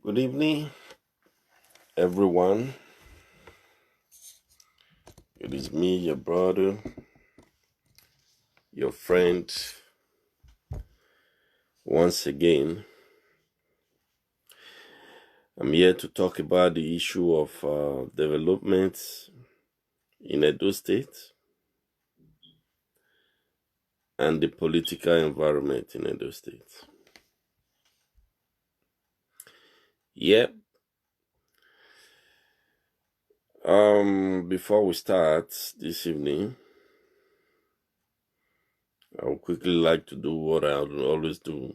Good evening, everyone. It is me, your brother, your friend, once again. I'm here to talk about the issue of development in Edo State and the political environment in Edo State. Yep. Before we start this evening, I would quickly like to do what I always do.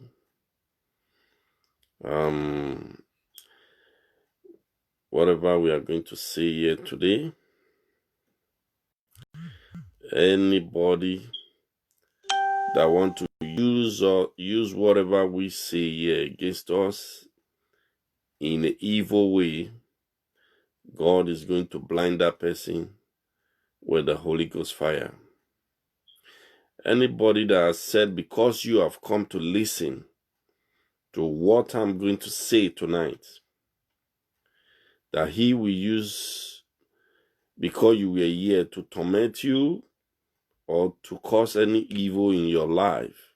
Whatever we are going to say here today, anybody that want to use whatever we say here against us in an evil way, God is going to blind that person with the Holy Ghost fire. Anybody that has said, because you have come to listen to what I'm going to say tonight, that he will use, because you were here, to torment you or to cause any evil in your life,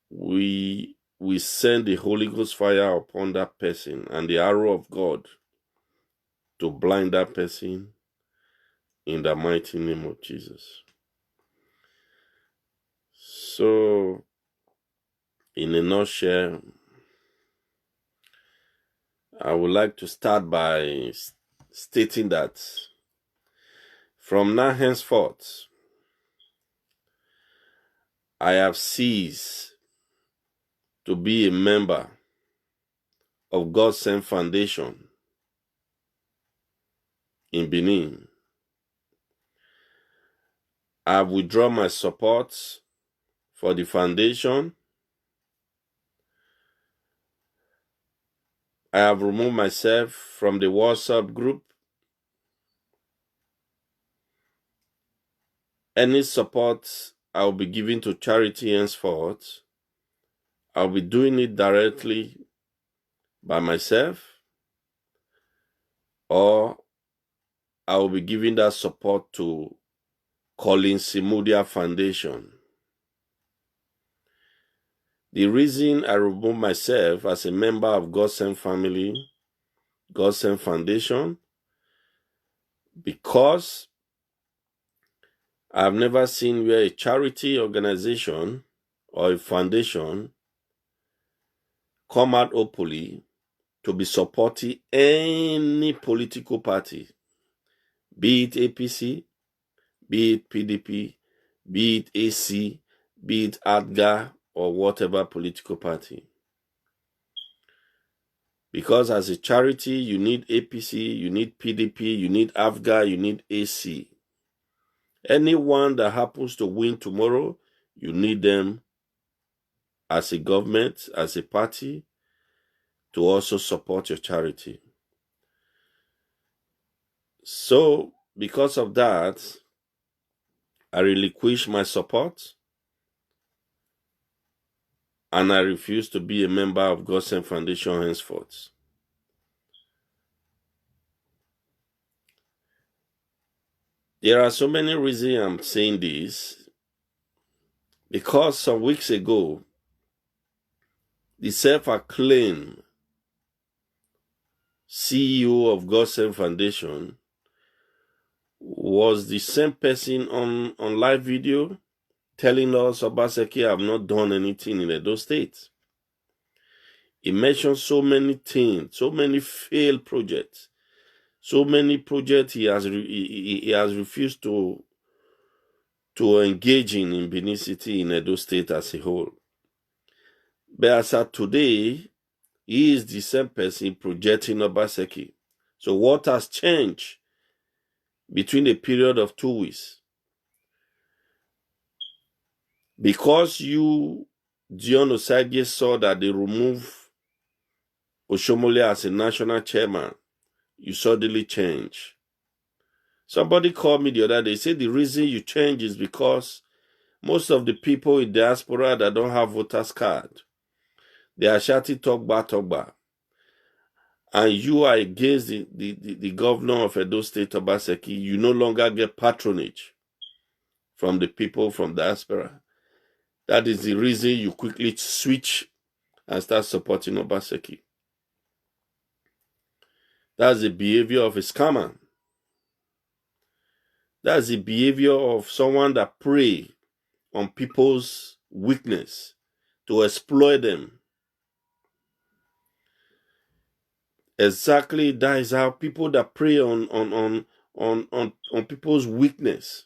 we send the Holy Ghost fire upon that person and the arrow of God to blind that person in the mighty name of Jesus. So, in a nutshell, I would like to start by stating that from now henceforth, I have ceased to be a member of God Sent Foundation in Benin. I have withdrawn my support for the foundation. I have removed myself from the WhatsApp group. Any support I will be giving to charity henceforth, I'll be doing it directly by myself, or I will be giving that support to Colin Simudia Foundation. The reason I removed myself as a member of God Sent Family, God Sent Foundation, because I've never seen where a charity organization or a foundation come out openly to be supporting any political party, be it APC, be it PDP, be it AC, be it ADGA, or whatever political party. Because as a charity, you need APC, you need PDP, you need AFGA, you need AC. Anyone that happens to win tomorrow, you need them as a government, as a party, to also support your charity. So, because of that, I relinquish my support and I refuse to be a member of God Sent Foundation henceforth. There are so many reasons I'm saying this, because some weeks ago, the self-acclaimed CEO of God Sent Foundation was the same person on live video telling us Obaseki have not done anything in Edo State. He mentioned so many things, so many failed projects, so many projects he has refused to engage in Benin City, in Edo State as a whole. But as of today, he is the same person projecting Obaseki. So what has changed between a period of 2 weeks? Because you, Dion Osage, saw that they removed Oshomole as a national chairman, you suddenly change. Somebody called me the other day, said the reason you change is because most of the people in diaspora that don't have voters card, they are shouting Togba Togba. and you are against the governor of Edo State, Obaseki, you no longer get patronage from the people from diaspora. That is the reason you quickly switch and start supporting Obaseki. That's the behavior of a scammer. That's the behavior of someone that prey on people's weakness to exploit them. Exactly, that is how people that prey on people's weakness,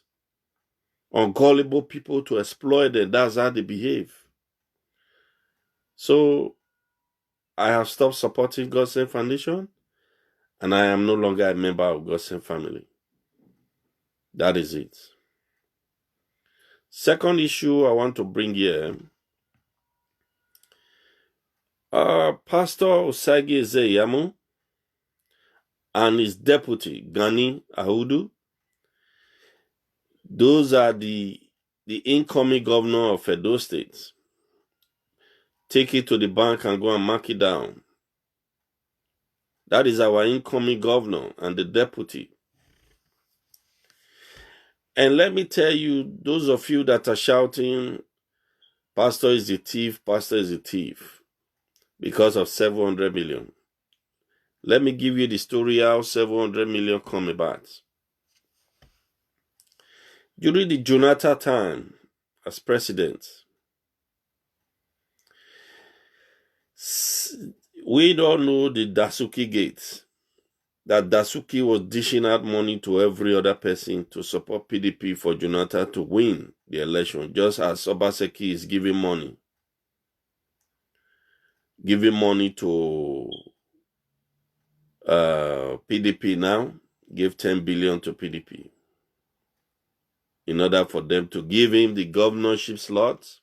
on gullible people to exploit them, that's how they behave. So I have stopped supporting Godsend Foundation, and I am no longer a member of Godsend family. That is it. Second issue I want to bring here, Pastor Osagi Ezeyamu and his deputy, Gani Ahudu, those are the incoming governor of Edo State. Take it to the bank and go and mark it down. That is our incoming governor and the deputy. And let me tell you, those of you that are shouting, Pastor is a thief, Pastor is a thief, because of 700 million. Let me give you the story how 700 million come about. During the Jonathan time as president, we don't know the Dasuki Gate, that Dasuki was dishing out money to every other person to support PDP for Jonathan to win the election, just as Obaseki is giving money to PDP now, give 10 billion to PDP in order for them to give him the governorship slot,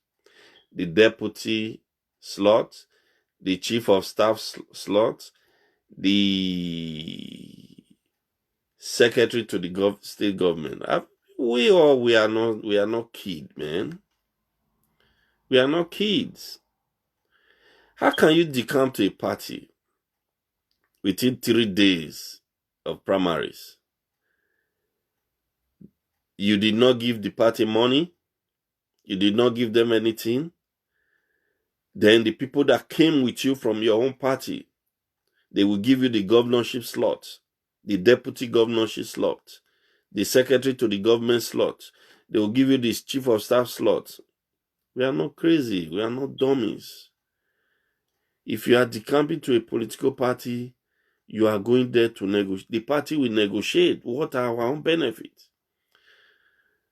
the deputy slot, the chief of staff slot, the secretary to the state government. We are not kids, man. We are not kids. How can you decamp to a party within 3 days of primaries? You did not give the party money. You did not give them anything. Then the people that came with you from your own party, they will give you the governorship slot, the deputy governorship slot, the secretary to the government slot. They will give you this chief of staff slot. We are not crazy. We are not dummies. If you are decamping to a political party, you are going there to negotiate. The party will negotiate what are our own benefits.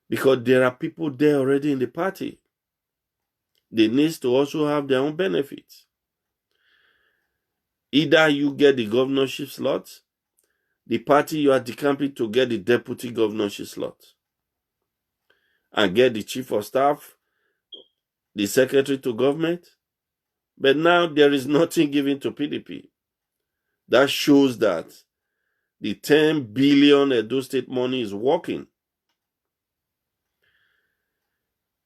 Because there are people there already in the party. They need to also have their own benefits. Either you get the governorship slot, the party you are decamping to get the deputy governorship slot, and get the chief of staff, the secretary to government. But now there is nothing given to PDP. That shows that the 10 billion Edo State money is working.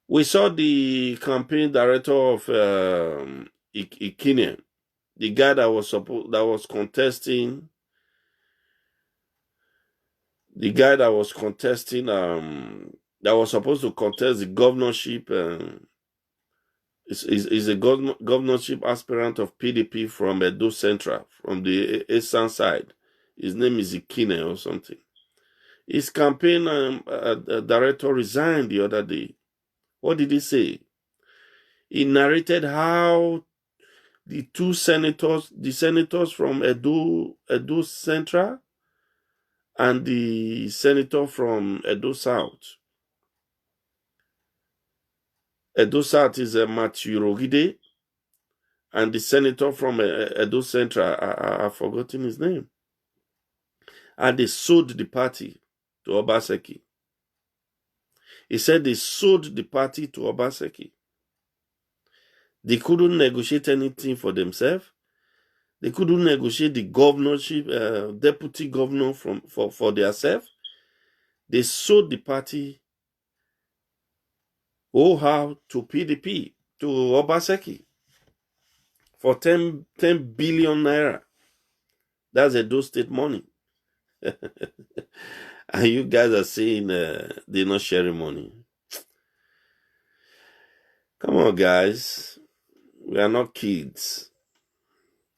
We saw the campaign director of Ikine, the guy that was contesting, that was supposed to contest the governorship. Is a governorship aspirant of PDP from Edo Central, from the eastern side. His name is Ikine or something. His campaign director resigned the other day. What did he say? He narrated how the senators from Edo Central and the senator from Edo South. Edo South is Matthew Rogide, and the senator from Edo Central, I've forgotten his name. And they sold the party to Obaseki. He said they sold the party to Obaseki. They couldn't negotiate anything for themselves. They couldn't negotiate the governorship, deputy governor for themselves. They sold the party to PDP, to Obaseki, for 10 billion naira. That's Edo State money. And you guys are saying they're not sharing money. Come on, guys. We are not kids.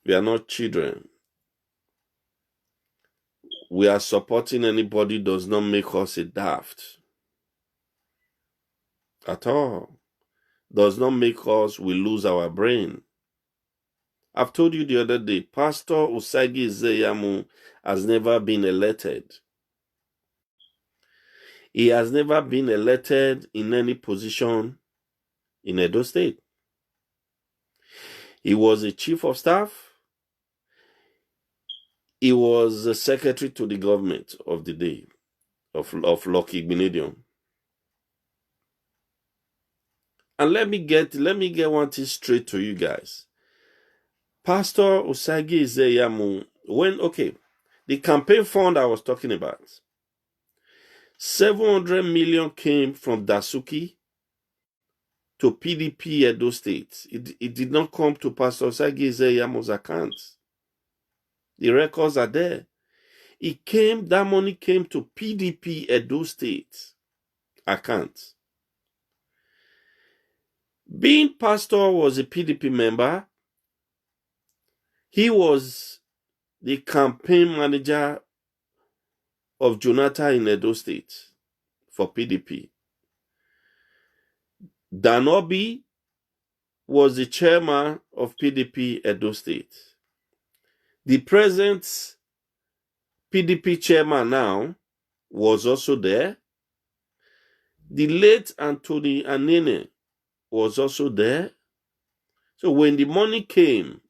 We are not children. We are supporting anybody does not make us a daft. At all. Does not make us we lose our brain. I've told you the other day, Pastor Usagi Izeyamu has never been elected. He has never been elected in any position in Edo State. He was a chief of staff. He was the secretary to the government of the day of Lucky Igbinedion. And let me get one thing straight to you guys. Pastor Usagi Izeyamu, the campaign fund I was talking about, 700 million came from Dasuki to PDP Edo State. It did not come to Pastor Usagi Izeyamu's account. The records are there. That money came to PDP Edo State account. Being pastor was a PDP member, he was the campaign manager of Jonathan in Edo State for PDP. Danobi was the chairman of PDP Edo State. The present PDP chairman now was also there. The late Anthony Anene was also there. So when the money came,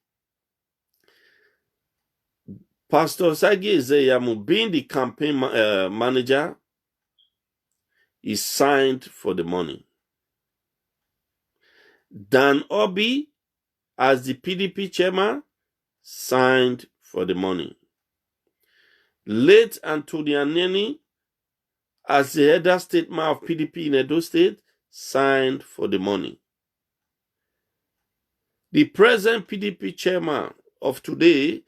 Pastor Usagi Izeyamu, being the campaign manager, he signed for the money. Dan Obi, as the PDP chairman, signed for the money. Late Anthony Anene, as the head of statesman of PDP in Edo State, signed for the money. The present PDP chairman of today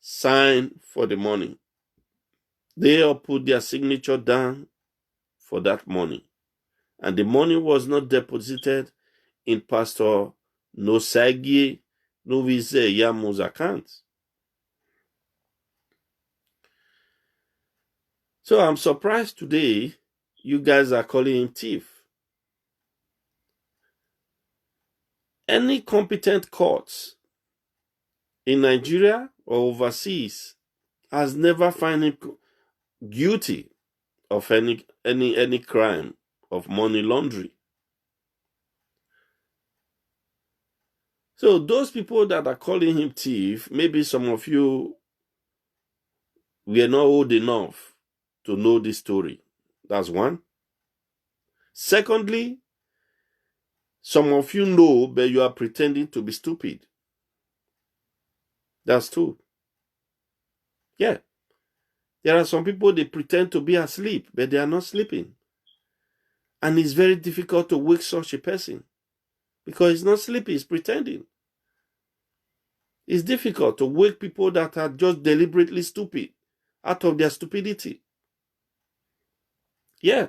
signed for the money. They all put their signature down for that money. And the money was not deposited in Pastor Usagi Izeyamu's account. So I'm surprised today you guys are calling him thief. Any competent courts in Nigeria or overseas has never found him guilty of any crime of money laundering. So those people that are calling him thief, maybe some of you were not old enough to know this story. That's one. Secondly, some of you know, but you are pretending to be stupid. That's two. Yeah. There are some people, they pretend to be asleep, but they are not sleeping. And it's very difficult to wake such a person because he's not sleeping, he's pretending. It's difficult to wake people that are just deliberately stupid out of their stupidity. Yeah.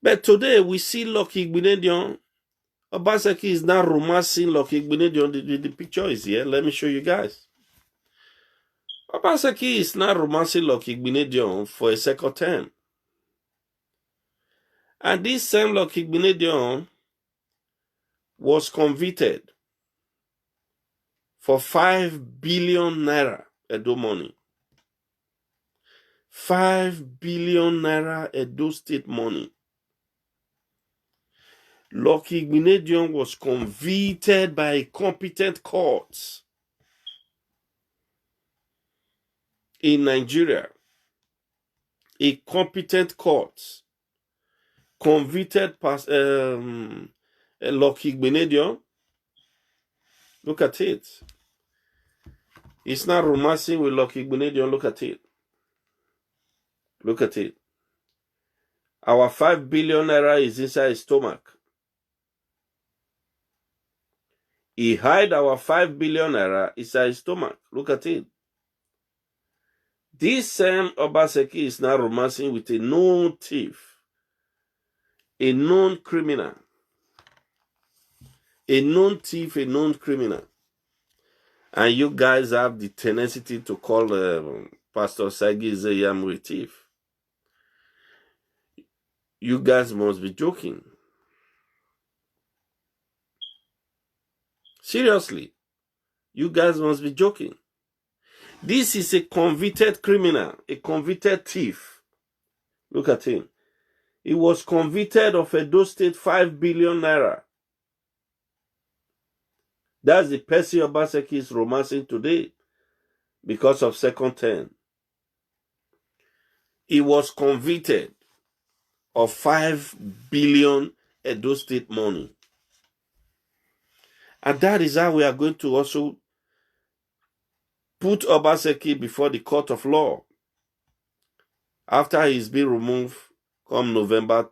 But today we see Lucky Igbinedion. Obaseki is now romancing Lucky Igbinedion. The picture is here. Let me show you guys. Obaseki is now romancing Lucky Igbinedion for a second term. And this same Lucky Igbinedion was convicted for 5 billion naira Edo money. 5 billion naira Edo State money. Lucky Igbinedion was convicted by a competent court in Nigeria. A competent court convicted Lucky Igbinedion. Look at it. It's not romancing with Lucky Igbinedion. Look at it. Look at it. Our 5 billion naira is inside his stomach. He hide our 5 billion naira inside his stomach. Look at it. This same Obaseki is now romancing with a known thief, a known criminal, a known thief, a known criminal. And you guys have the tenacity to call Pastor Sagi Zeyamwe a thief. You guys must be joking. Seriously, you guys must be joking. This is a convicted criminal, a convicted thief. Look at him. He was convicted of Edo State 5 billion naira. That's the person Obaseki is romancing today because of second term. He was convicted of 5 billion Edo State money. And that is how we are going to also put Obaseki before the court of law after he's been removed come November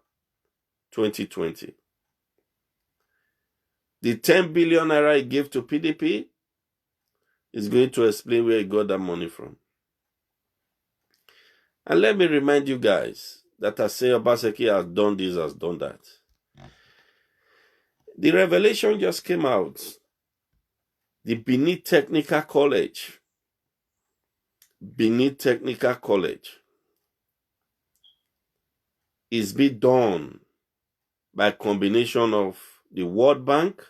2020. The 10 billion naira he gave to PDP is going to explain where he got that money from. And let me remind you guys that I say Obaseki has done this, has done that. The revelation just came out. The Benin Technical College is being done by a combination of the World Bank,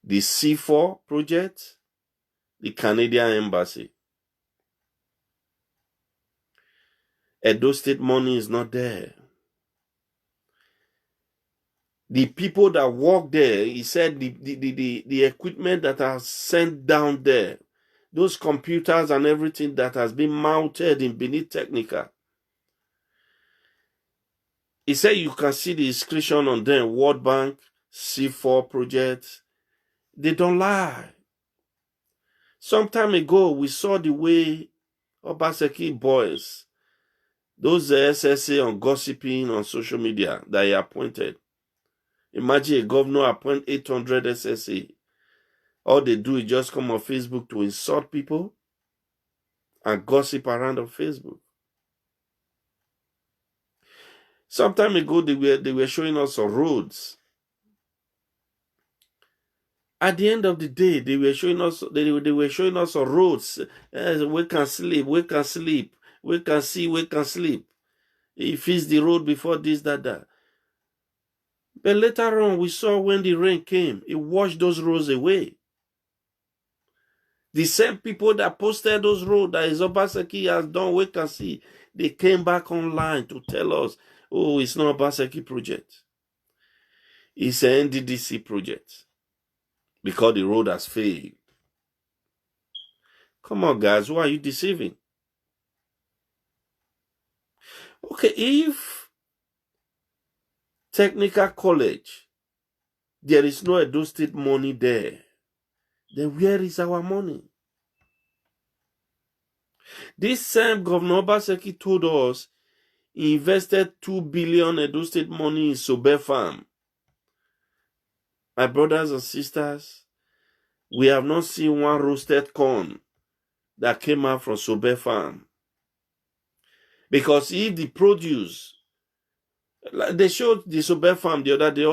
the C4 project, the Canadian Embassy. Edo State money is not there. The people that work there, he said the equipment that are sent down there, those computers and everything that has been mounted in Benin Technical. He said you can see the inscription on them, World Bank, C4 project. They don't lie. Some time ago, we saw the way Obaseki boys, those SSA on gossiping on social media that he appointed. Imagine a governor appoint 800 SSA. All they do is just come on Facebook to insult people and gossip around on Facebook. Some time ago, they were showing us some roads. At the end of the day, they were showing us some roads. We can sleep, we can sleep, we can see, we can sleep. He fixed the road before this, that. But later on, we saw when the rain came, it washed those roads away. The same people that posted those roads that Obaseki has done, we can see, they came back online to tell us, oh, it's not Obaseki project. It's an NDDC project. Because the road has failed. Come on, guys, who are you deceiving? Okay, if Technical College, there is no Edo State money there, then where is our money? This same Governor Obaseki told us he invested 2 billion Edo State money in Sobe Farm. My brothers and sisters, we have not seen one roasted corn that came out from Sobe Farm. Because if the produce, like they showed the Sobe Farm the other day,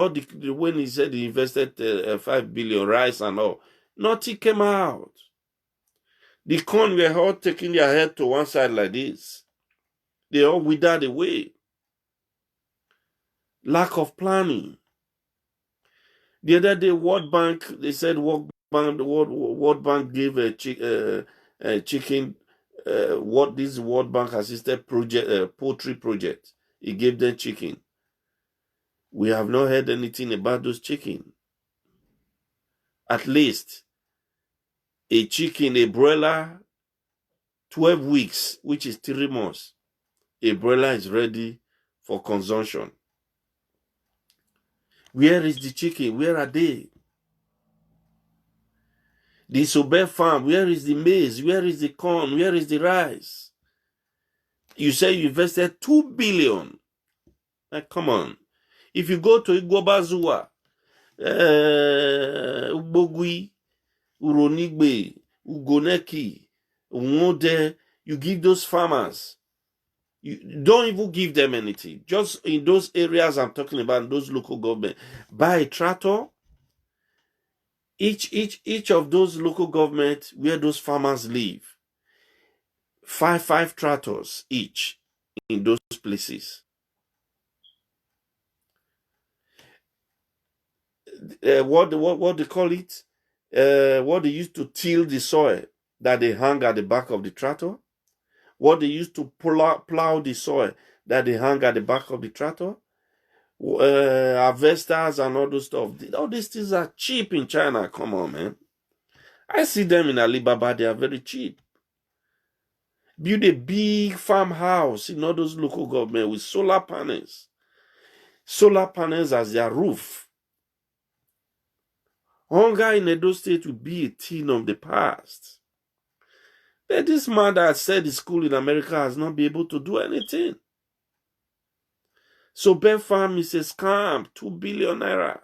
when he said he invested 5 billion rice and all, nothing came out. The corn were all taking their head to one side like this. They all withered away. Lack of planning. The other day, World Bank, they said World Bank gave a chicken, what this World Bank assisted project, poultry project. He gave them chicken. We have not heard anything about those chicken. At least a chicken, a broiler, 12 weeks, which is 3 months. A broiler is ready for consumption. Where is the chicken? Where are they? The Sobe Farm, where is the maize? Where is the corn? Where is the rice? You say you invested 2 billion. Like, come on. If you go to Igbobazuwa, Bogui, Uronigbe, Ugoneki, Unode, you give those farmers. You don't even give them anything. Just in those areas I'm talking about, those local government, buy a tractor. Each of those local government where those farmers live, five tractors each in those places. What they call it? What they used to till the soil that they hang at the back of the tractor. What they used to plow the soil that they hang at the back of the tractor. Harvesters and all those stuff. All these things are cheap in China. Come on, man. I see them in Alibaba. They are very cheap. Build a big farmhouse in all those local government with solar panels. Solar panels as their roof. Hunger in Edo State will be a thing of the past. But this man that said the school in America has not been able to do anything. So Bell Farm is a scam, 2 billion naira.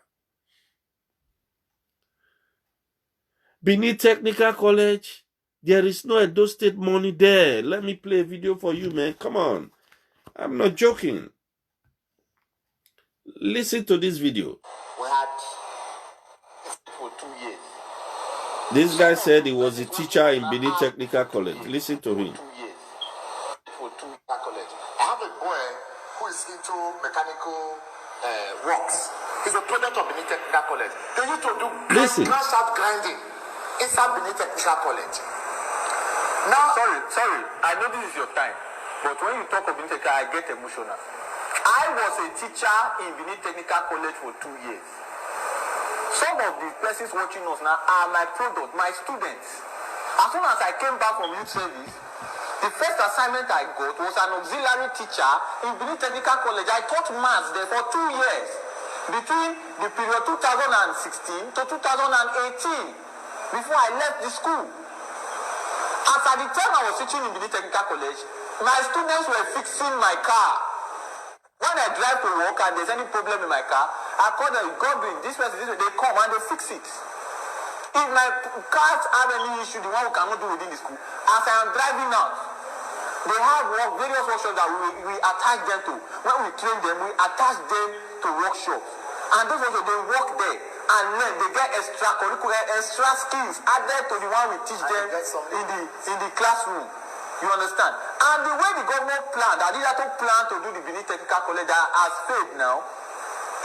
Benin Technical College, there is no Edo State money there. Let me play a video for you, man. Come on. I'm not joking. Listen to this video. We had for 2 years. This guy said he was a teacher in Benin Technical College. Listen to him. 2 years. For 2 college. I have a boy who is into mechanical works. He's a product of Benin Technical College. They used to do grass out grinding inside Benin Technical College. Now, sorry, I know this is your time, but when you talk of Benin Technical, I get emotional. I was a teacher in Benin Technical College for 2 years. Some of the persons watching us now are my product, my students. As soon as I came back from youth service, the first assignment I got was an auxiliary teacher in Benin Technical College. I taught maths there for 2 years, between the period 2016 to 2018, before I left the school. As at the time I was teaching in Benin Technical College, my students were fixing my car. When I drive to work and there's any problem in my car, I call them, Godwin, this person, they come and they fix it. If my cars have any issue, the one we cannot do within the school, as I am driving out, they have various workshops that we attach them to. When we train them, we attach them to workshops. And those also, they work there and learn. They get extra skills added to the one we teach them in the classroom. You understand? And the way the government planned, that they had to plan to do the Benin Technical College that has failed now,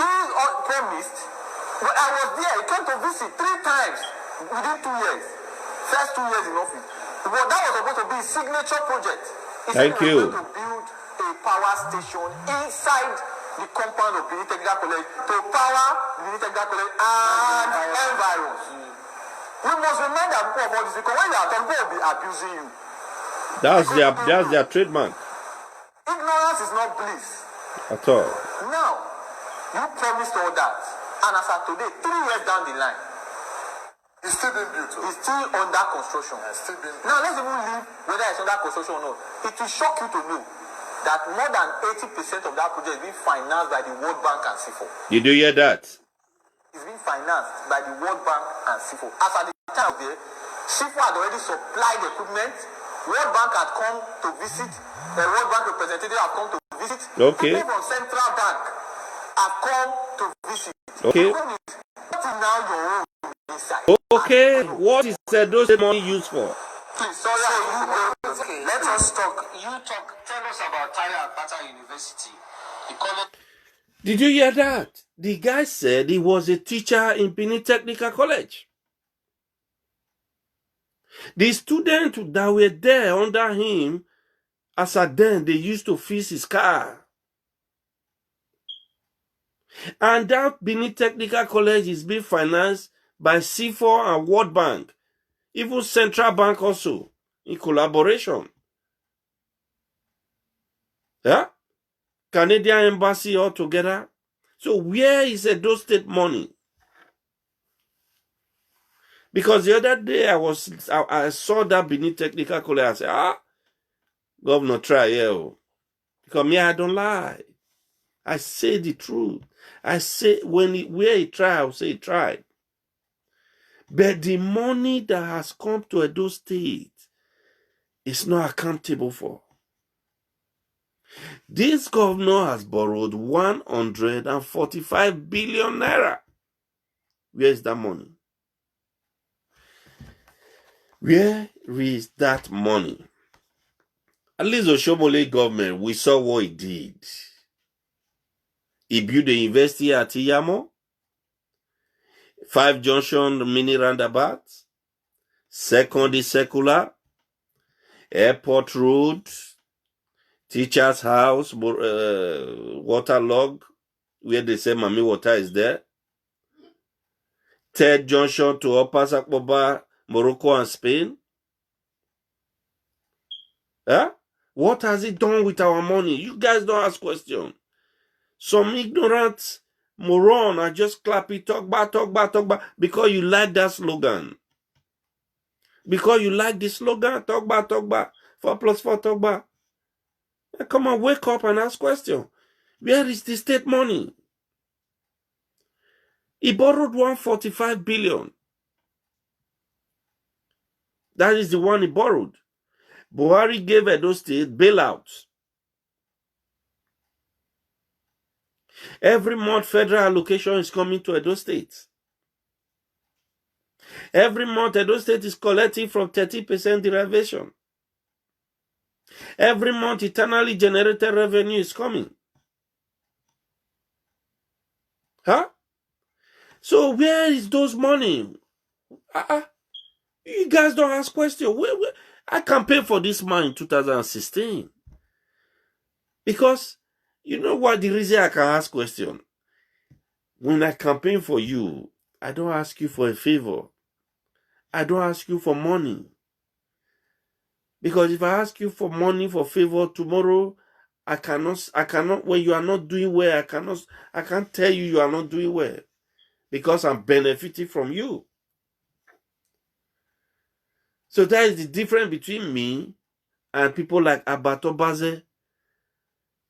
he promised. But I was there. He came to visit 3 times within 2 years. First 2 years in office. But that was supposed to be a signature project. Thank you. To build a power station inside the compound of Benin Technical College to power Benin Technical College and environs. We must remind our people about this because when they are talking, people will be abusing you. That's their trademark. Ignorance is not bliss. At all. Now, you promised all that. And as of today, 3 years down the line, it's still being built. It's still under construction. Still being built. Now, let's even leave whether it's under construction or not. It will shock you to know that more than 80% of that project is being financed by the World Bank and CIFO. Did you hear that? It's being financed by the World Bank and CIFO. As at the time there, CIFO had already supplied equipment. World Bank had come to visit. The World Bank representative have come to visit. Okay. People from Central Bank have come to visit. Okay. What is now your own inside? Okay. What is those money used for? Please, sorry, okay, let us talk. You talk. Tell us about Tayo Apata University. Did you hear that? The guy said he was a teacher in Benin Technical College. The students that were there under him, as at then, they used to fix his car. And that Benin Technical College is being financed by CIFO and World Bank, even Central Bank also, in collaboration. Yeah? Canadian Embassy all together. So where is Edo State money? Because the other day I saw that Benin Technical College. I said, Governor, try here. Because me, I don't lie. I say the truth. I say where he try, I'll say he tried. But the money that has come to Edo State is not accountable for. This governor has borrowed 145 billion naira. Where is that money? Where is that money? At least Oshomole government, we saw what he did. He built the university at Iyamo, 5 Junction mini roundabout, second is secular, airport road, teacher's house, water log, where they say Mami Water is there. 3rd Junction to Upper Sakboba, Morocco and Spain. Huh? What has it done with our money? You guys don't ask questions. Some ignorant moron are just clapping, talk back, because you like that slogan. Because you like the slogan, talk back, 4+4, talk back. Come on, wake up and ask questions. Where is the state money? He borrowed 145 billion. That is the one he borrowed. Buhari gave Edo State bailouts. Every month, federal allocation is coming to Edo State. Every month, Edo State is collecting from 30% derivation. Every month, internally generated revenue is coming. Huh? So where is those money? You guys don't ask questions. I campaigned for this man in 2016. Because, you know what, the reason I can ask questions? When I campaign for you, I don't ask you for a favor. I don't ask you for money. Because if I ask you for money, for favor tomorrow, I cannot, when you are not doing well, I can't tell you are not doing well. Because I'm benefiting from you. So that is the difference between me and people like Abato Baze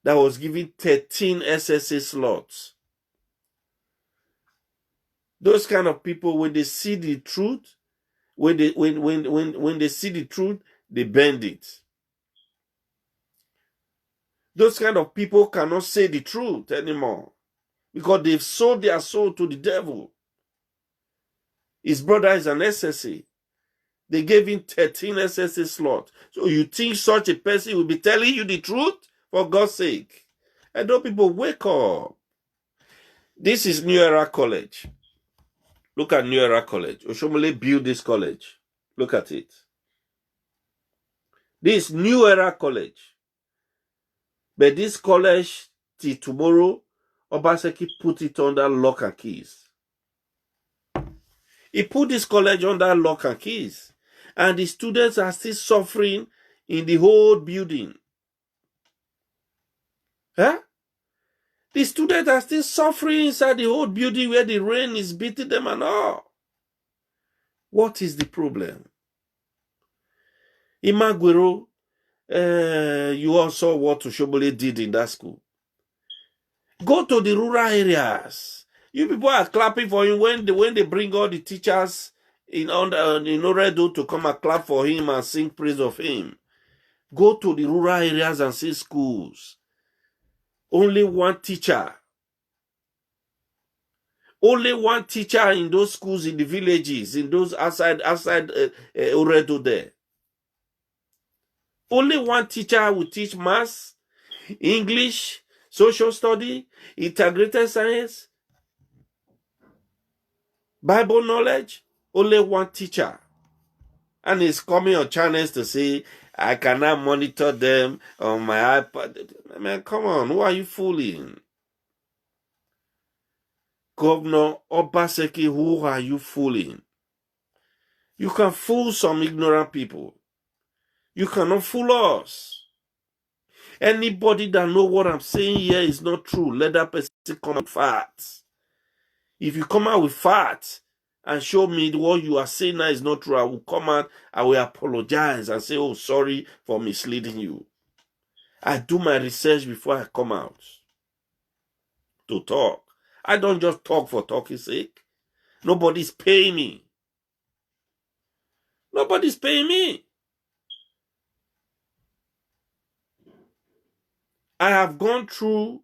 that was given 13 SSA slots. Those kind of people, when they see the truth, when they see the truth, they bend it. Those kind of people cannot say the truth anymore because they've sold their soul to the devil. His brother is an SSA. They gave him 13 SSA slots. So you think such a person will be telling you the truth? For God's sake. And those people, wake up. This is New Era College. Look at New Era College. Oshomole built this college. Look at it. This New Era College. But this college, till tomorrow, Obaseki put it under lock and keys. He put this college under lock and keys. And the students are still suffering in the whole building. Huh? The students are still suffering inside the whole building where the rain is beating them and all. What is the problem? Imagwero, you all saw what Oshomole did in that school. Go to the rural areas. You people are clapping for him when they bring all the teachers in Oredo to come and clap for him and sing praise of him. Go to the rural areas and see schools. Only one teacher. Only one teacher in those schools in the villages, in those outside Oredo there. Only one teacher will teach maths, English, social study, integrated science, Bible knowledge. Only one teacher. And he's coming on channels to say, I cannot monitor them on my iPad. I mean, come on, who are you fooling? Governor Obaseki, who are you fooling? You can fool some ignorant people. You cannot fool us. Anybody that knows what I'm saying here is not true, let that person come out with facts. If you come out with facts and show me what you are saying now is not true, I will come out, I will apologize and say, oh, sorry for misleading you. I do my research before I come out to talk. I don't just talk for talking's sake. Nobody's paying me. Nobody's paying me. I have gone through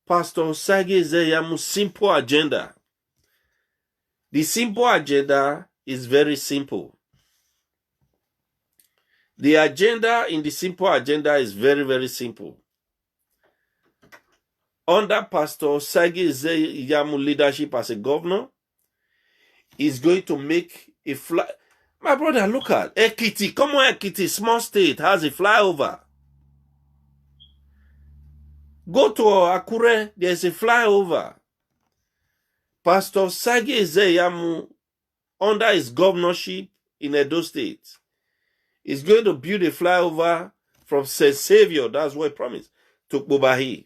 Pastor Osagie Ezeyamu's simple agenda. The simple agenda is very simple. The agenda in the simple agenda is very, very simple. Under Pastor Osagie Ezeyamu's leadership as a governor, he's going to make a fly. My brother, look at Ekiti. Come on, Ekiti, small state, has a flyover. Go to Akure, there's a flyover. Pastor Osagie Ezeyamu, under his governorship in Edo State, is going to build a flyover from St. Savior, that's what he promised, to Bobahi.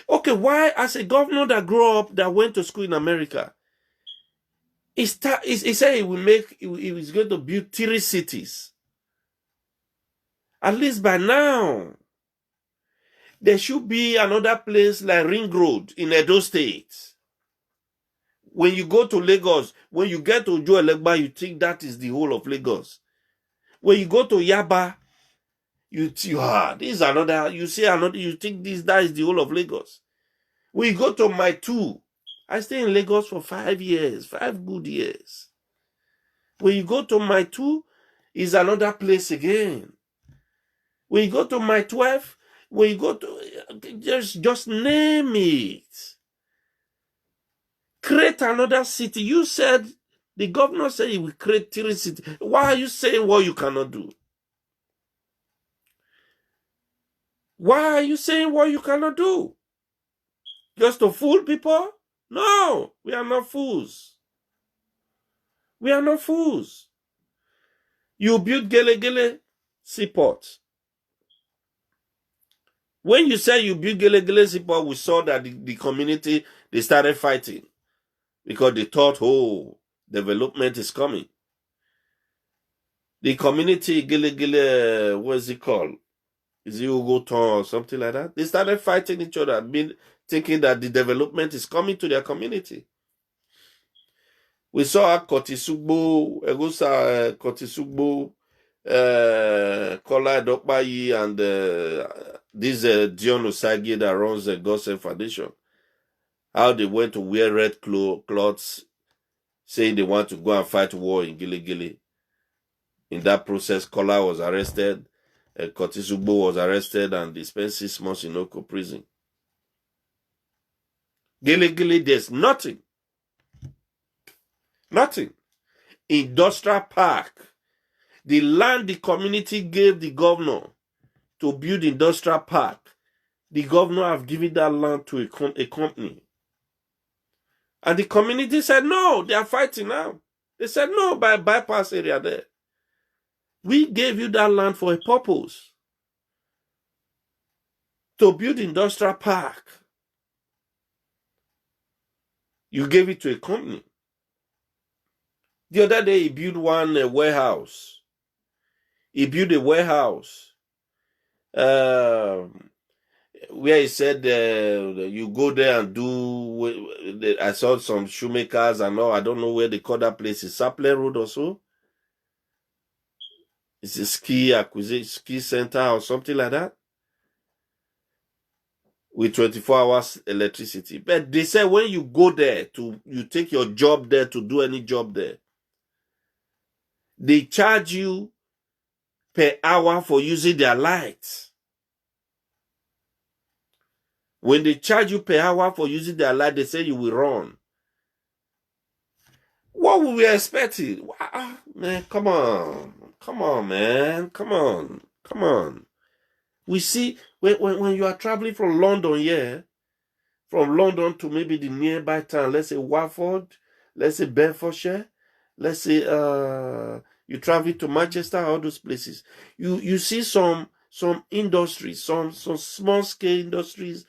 Okay, why, as a governor that grew up, that went to school in America, he said he was going to build 3 cities. At least by now, there should be another place like Ring Road in Edo State. When you go to Lagos, when you get to Ojo Elegba, you think that is the whole of Lagos. When you go to Yaba, you think that is the whole of Lagos. When you go to Mile 2, I stayed in Lagos for 5 years, 5 good years. When you go to Mile 2, is another place again. When you go to Mile 12, when you go to, just name it. Create another city. You said, the governor said he will create 3 cities. Why are you saying what you cannot do? Why are you saying what you cannot do? Just to fool people? No, we are not fools. We are not fools. You build Gele Gele Seaport. When you say you build Gele Gele Seaport, we saw that the community, they started fighting because they thought, oh, development is coming. The community, Gele Gele, what is it called? Is it Ugoton or something like that? They started fighting each other, thinking that the development is coming to their community. We saw Kotisugbo, Kotisugbo, Kola Dokbayi, and this Dion Osagie that runs the Gospel Foundation. How they went to wear red clothes, saying they want to go and fight war in Gile Gile. In that process, Kola was arrested, Kotisugbo was arrested, and they spent 6 months in Oko prison. Gile Gile, there's nothing. Nothing. Industrial park. The land the community gave the governor to build industrial park, the governor have given that land to a company. And the community said, no, they are fighting now. They said, no, by bypass area there. We gave you that land for a purpose. To build industrial park. You gave it to a company. The other day, he built one warehouse. He built a warehouse where he said you go there and do. I saw some shoemakers and all. I don't know where they call that place. Is Sapler Road or so? It's a ski center or something like that. With 24 hours electricity. But they say when you go there, you take your job there to do any job there, they charge you per hour for using their lights. When they charge you per hour for using their light, they say you will run. What were we expecting? Man, come on. Come on, man. Come on. Come on. We see, when you are traveling from London here, from London to maybe the nearby town, let's say Watford, let's say Bedfordshire, let's say you travel to Manchester, all those places. You see some industries, some small scale industries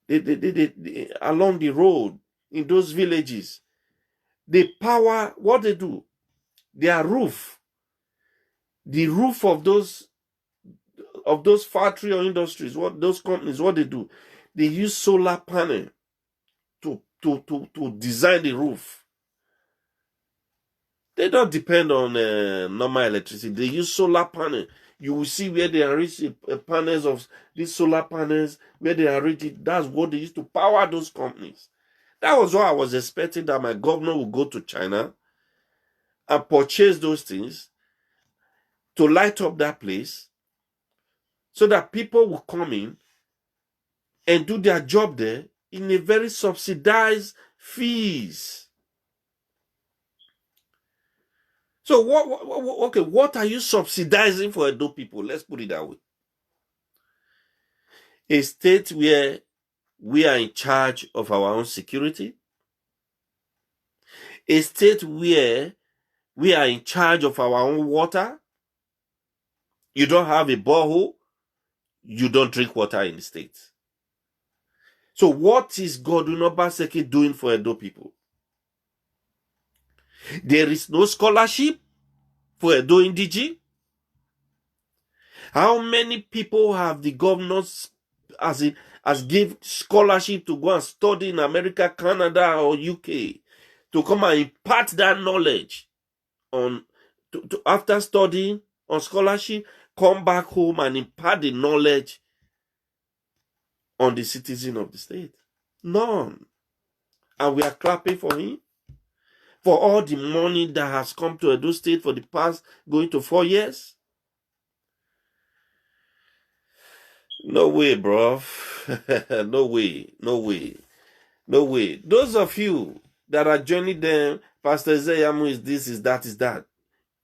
they along the road in those villages. They power what they do. Their roof, the roof of those factory or industries, what those companies, what they do, they use solar panel to design the roof. They don't depend on normal electricity. They use solar panel. You will see where they enrich panels of these solar panels, where they enrich it. That's what they used to power those companies. That was why I was expecting that my governor would go to China and purchase those things to light up that place so that people will come in and do their job there in a very subsidized fees. So what are you subsidizing for Edo people? Let's put it that way. A state where we are in charge of our own security. A state where we are in charge of our own water. You don't have a borehole, you don't drink water in the state. So what is Godwin Obaseki doing for Edo people? There is no scholarship for Edo Indigi. How many people have the governors as give scholarship to go and study in America, Canada, or UK to come and impart that knowledge on after studying on scholarship, come back home and impart the knowledge on the citizen of the state? None. And we are clapping for him for all the money that has come to Edo State for the past going to 4 years. No way, bro. No way. No way. No way. Those of you that are joining them, Pastor Ezeyamu is this, is that, is that.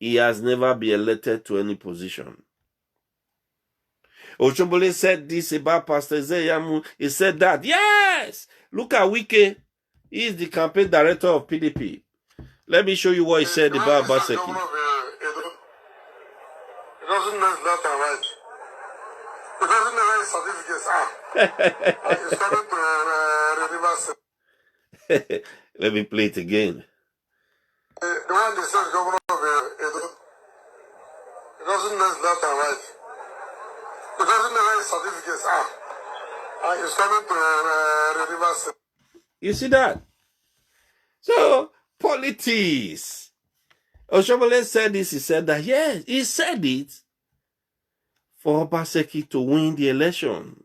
He has never been elected to any position. Oshombole said this about Pastor Ezeyamu. He said that. Yes! Look at Wike. He is the campaign director of PDP. Let me show you what he said about Obaseki. It doesn't know left and right. It doesn't know where certificates are. It's coming to Rivers. Let me play it again. The one that says governor of Edo, it doesn't know left and right. It doesn't know where certificates are. It's coming to Rivers. You see that? So, politics. Oshomole said this, he said that, yes, he said it for Obaseki to win the election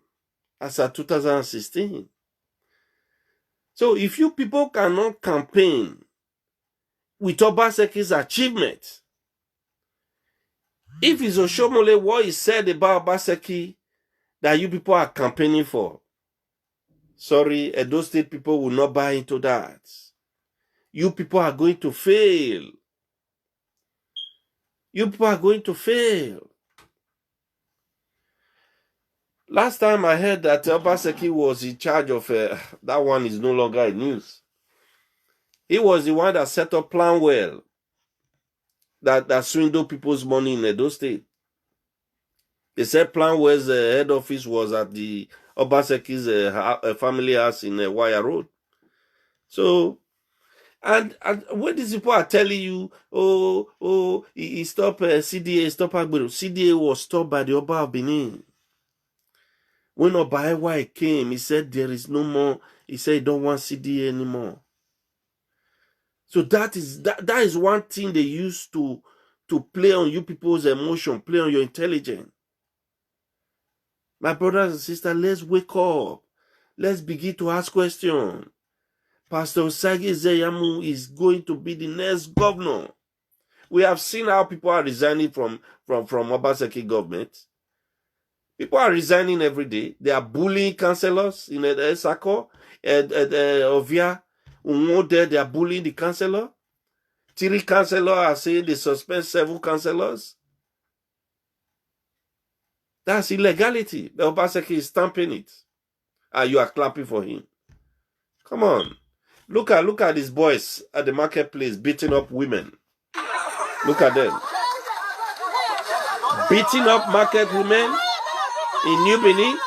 as of 2016. So if you people cannot campaign with Obaseki's achievement, if it's Oshomole what he said about Obaseki that you people are campaigning for, sorry, Edo State people will not buy into that. You people are going to fail. You people are going to fail. Last time I heard that Obaseki was in charge of, that one is no longer in news. He was the one that set up Plan Well, that swindled people's money in Edo State. They said Plan Well's head office was at the Obaseki's family house in Wire Road. So, and when these people are telling you, he stopped CDA, stopped Agbero. CDA was stopped by the Oba of Benin. When Oba Ewa came, he said there is no more. He said he don't want CDA anymore. So that is one thing they used to play on you people's emotion, play on your intelligence. My brothers and sisters, let's wake up. Let's begin to ask questions. Pastor Osagie Ezeyamu is going to be the next governor. We have seen how people are resigning from Obaseki government. People are resigning every day. They are bullying councillors in Esako, Ovia, Unwode, they are bullying the councillor. 3 councillors are saying they suspend 7 councillors. That's illegality. The Obaseki is stamping it. And you are clapping for him. Come on. Look at these boys at the marketplace beating up women. Look at them. Beating up market women in New Benin.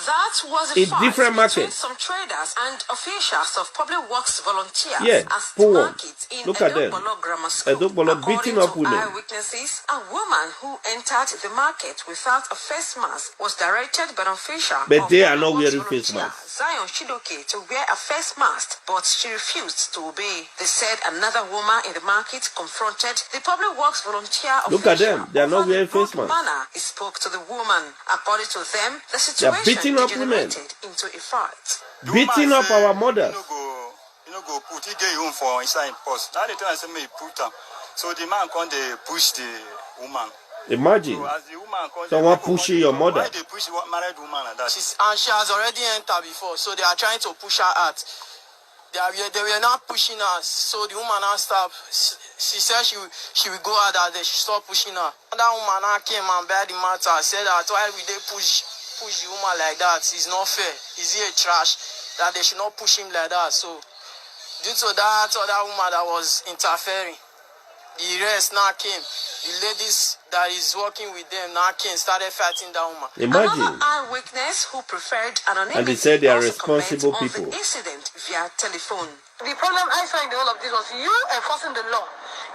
That That was a fight different between markets. some traders and officials of public works volunteers Yeah, at the poor ones. market in Look at them. Edobolo Grammar School. Edobolo According beating up to women. eyewitnesses, a woman who entered the market without a face mask was directed by an official But of they are public not works wearing face volunteer, masks. Zion Shidoke, to wear a face mask, but she refused to obey. They said another woman in the market confronted the public works volunteer Look at official them. They are not over the wearing face rude masks. manner he spoke to the woman. According to them, the They are situation beating up women. degenerated into a fight. Beating up our mothers. You know, go put it home for inside post. Now they tell us me put them. So the man come they push the woman. Imagine So as the woman comes, someone pushing your mother. Why they push married woman like that? She has already entered before, so they are trying to push her out. They were not pushing her, so the woman now stopped. She said she will go out, that they should stop pushing her. That woman now came and bear the matter, said that why will they push the woman like that? It's not fair. Is he a trash? That they should not push him like that. So due to that other woman that was interfering, the rest now came. The ladies that is working with them now came, started fighting that woman. Imagine. Another eyewitness who preferred anonymity And they said they are also responsible comments people. on the incident via telephone. The problem I saw in the whole of this was you enforcing the law.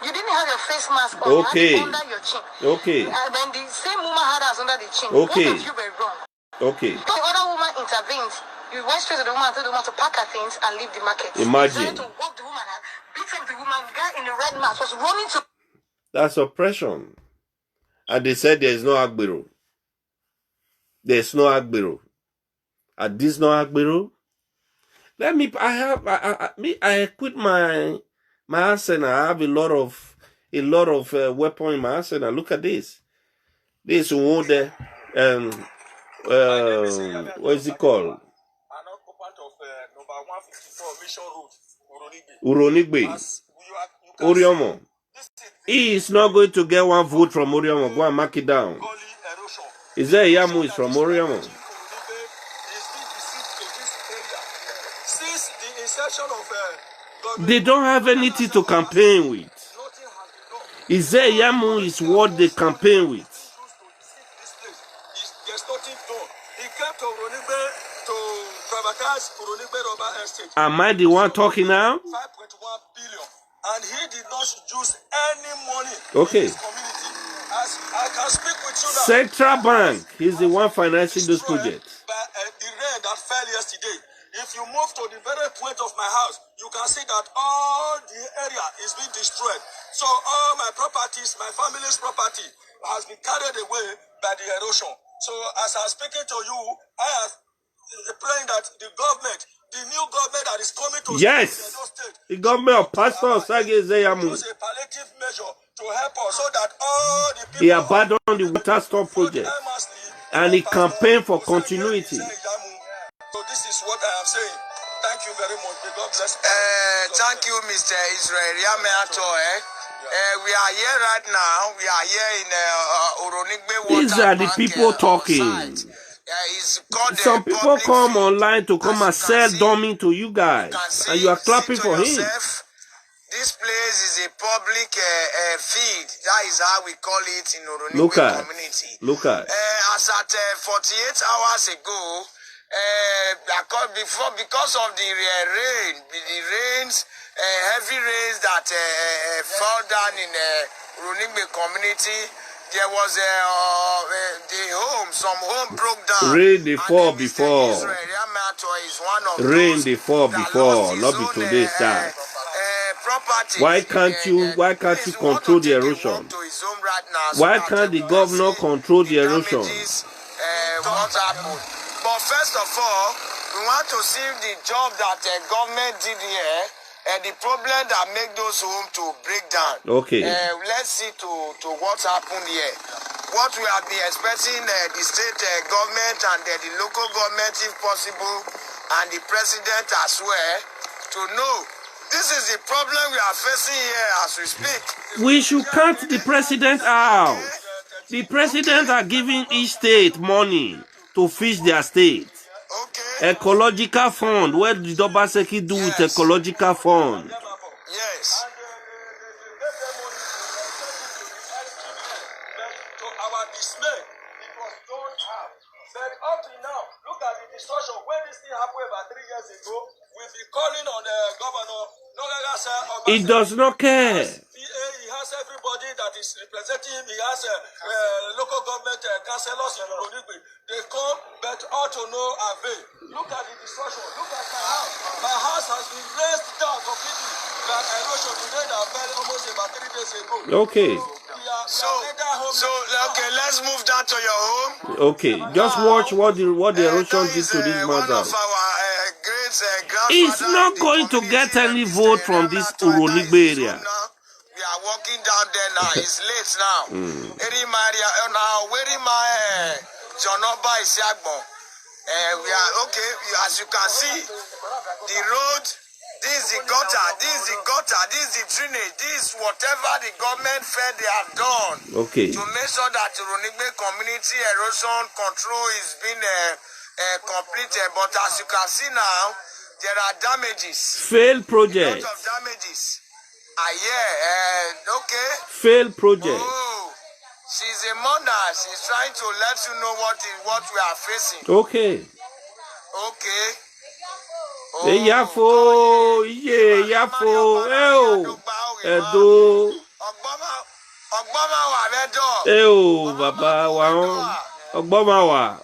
You didn't have your face mask on. Okay. You had it under your chin. Okay. And then the same woman had us under the chin. Okay. Both of you were wrong. Okay. The other woman intervened. You went straight to the woman and told the woman to pack her things and leave the market. Imagine. You tried to walk the woman out, beat up the woman. The guy in the red mask was running to. That's oppression. And they said there is no Agbero. There is no Agbero. And this no Agbero. Let me. I equip my arsenal. I have a lot of weapon in my arsenal. Look at this. This one there. What is it called? Uronigbe. Oriomo. He is not going to get one vote from Oriomo. Go and mark it down. Is there Yamu is from Oriomo? Since the inception of they don't have anything to campaign with. Is there Yamu is what they campaign with? There's nothing done. He came to Uronigbe to privatize Uronigbe Rubber Estate. Am I the one talking now? 5.1 billion. And he did not use any money Okay. in his community. As I can speak with you now. Central Bank is the one financing those projects. By the rain that fell yesterday. If you move to the very point of my house, you can see that all the area is being destroyed. So all my properties, my family's property, has been carried away by the erosion. So as I'm speaking to you, I am praying that the government, the new government that is coming to yes, the government of Pastor Osage Zeyamu, use a palliative measure to help us so that all the people he abandoned the water store project and he campaigned for continuity. So this is what I am saying. Thank you very much. May God bless. Thank you, Mr. Israel Yameato. We are here right now. We are here in Uronigbe Water. These are the Bank, people talking. Some people come online to come and sell dummy to you guys, and you are clapping for him. This place is a public feed. That is how we call it in Uronigbe community. Look at. As at 48 hours ago, because of the rain, heavy rains that fell down in Uronigbe community, there was some home broke down. Rain they fall before. Rain they fall before, not be today, sir. Why can't you control the erosion? Why can't the governor control the erosion? What happened? But first of all, we want to see the job that the government did here and the problem that make those homes to break down. Okay. Let's see to what happened here. What we have been expecting the state government and the local government, if possible, and the president as well, to know this is the problem we are facing here as we speak. We should count the president out. The president are giving each state money to fix their state. Okay. Ecological fund. What did Obaseki do with ecological fund? Yes. To our dismay, it was done up. But up to now, look at the destruction He does not care. He has everybody that is representing him. He has local government councillors in Uronigbe. They come, but all to no avail. Look at the destruction. Look at my house. My house has been raised down completely. That erosion today that fell almost about 3 days ago. Okay. Okay, let's move down to your home. Okay, just watch what the erosion did to this matter. He's not going to get any vote from this Uronigbe area. We are walking down there now. It's late now. Where my Jonoba is we are okay. As you can see, the road. This is the gutter. This is the gutter. This is the drainage. This is whatever the government fed they have done. Okay. To make sure that Uronigbe community erosion control is being completed. But as you can see now, there are damages. Failed project. A lot of damages. Okay. Failed project. Oh, she's a mother. She's trying to let you know what we are facing. Okay. Okay. Yafo, Yafo, Edo. Baba wa Ogboma wa.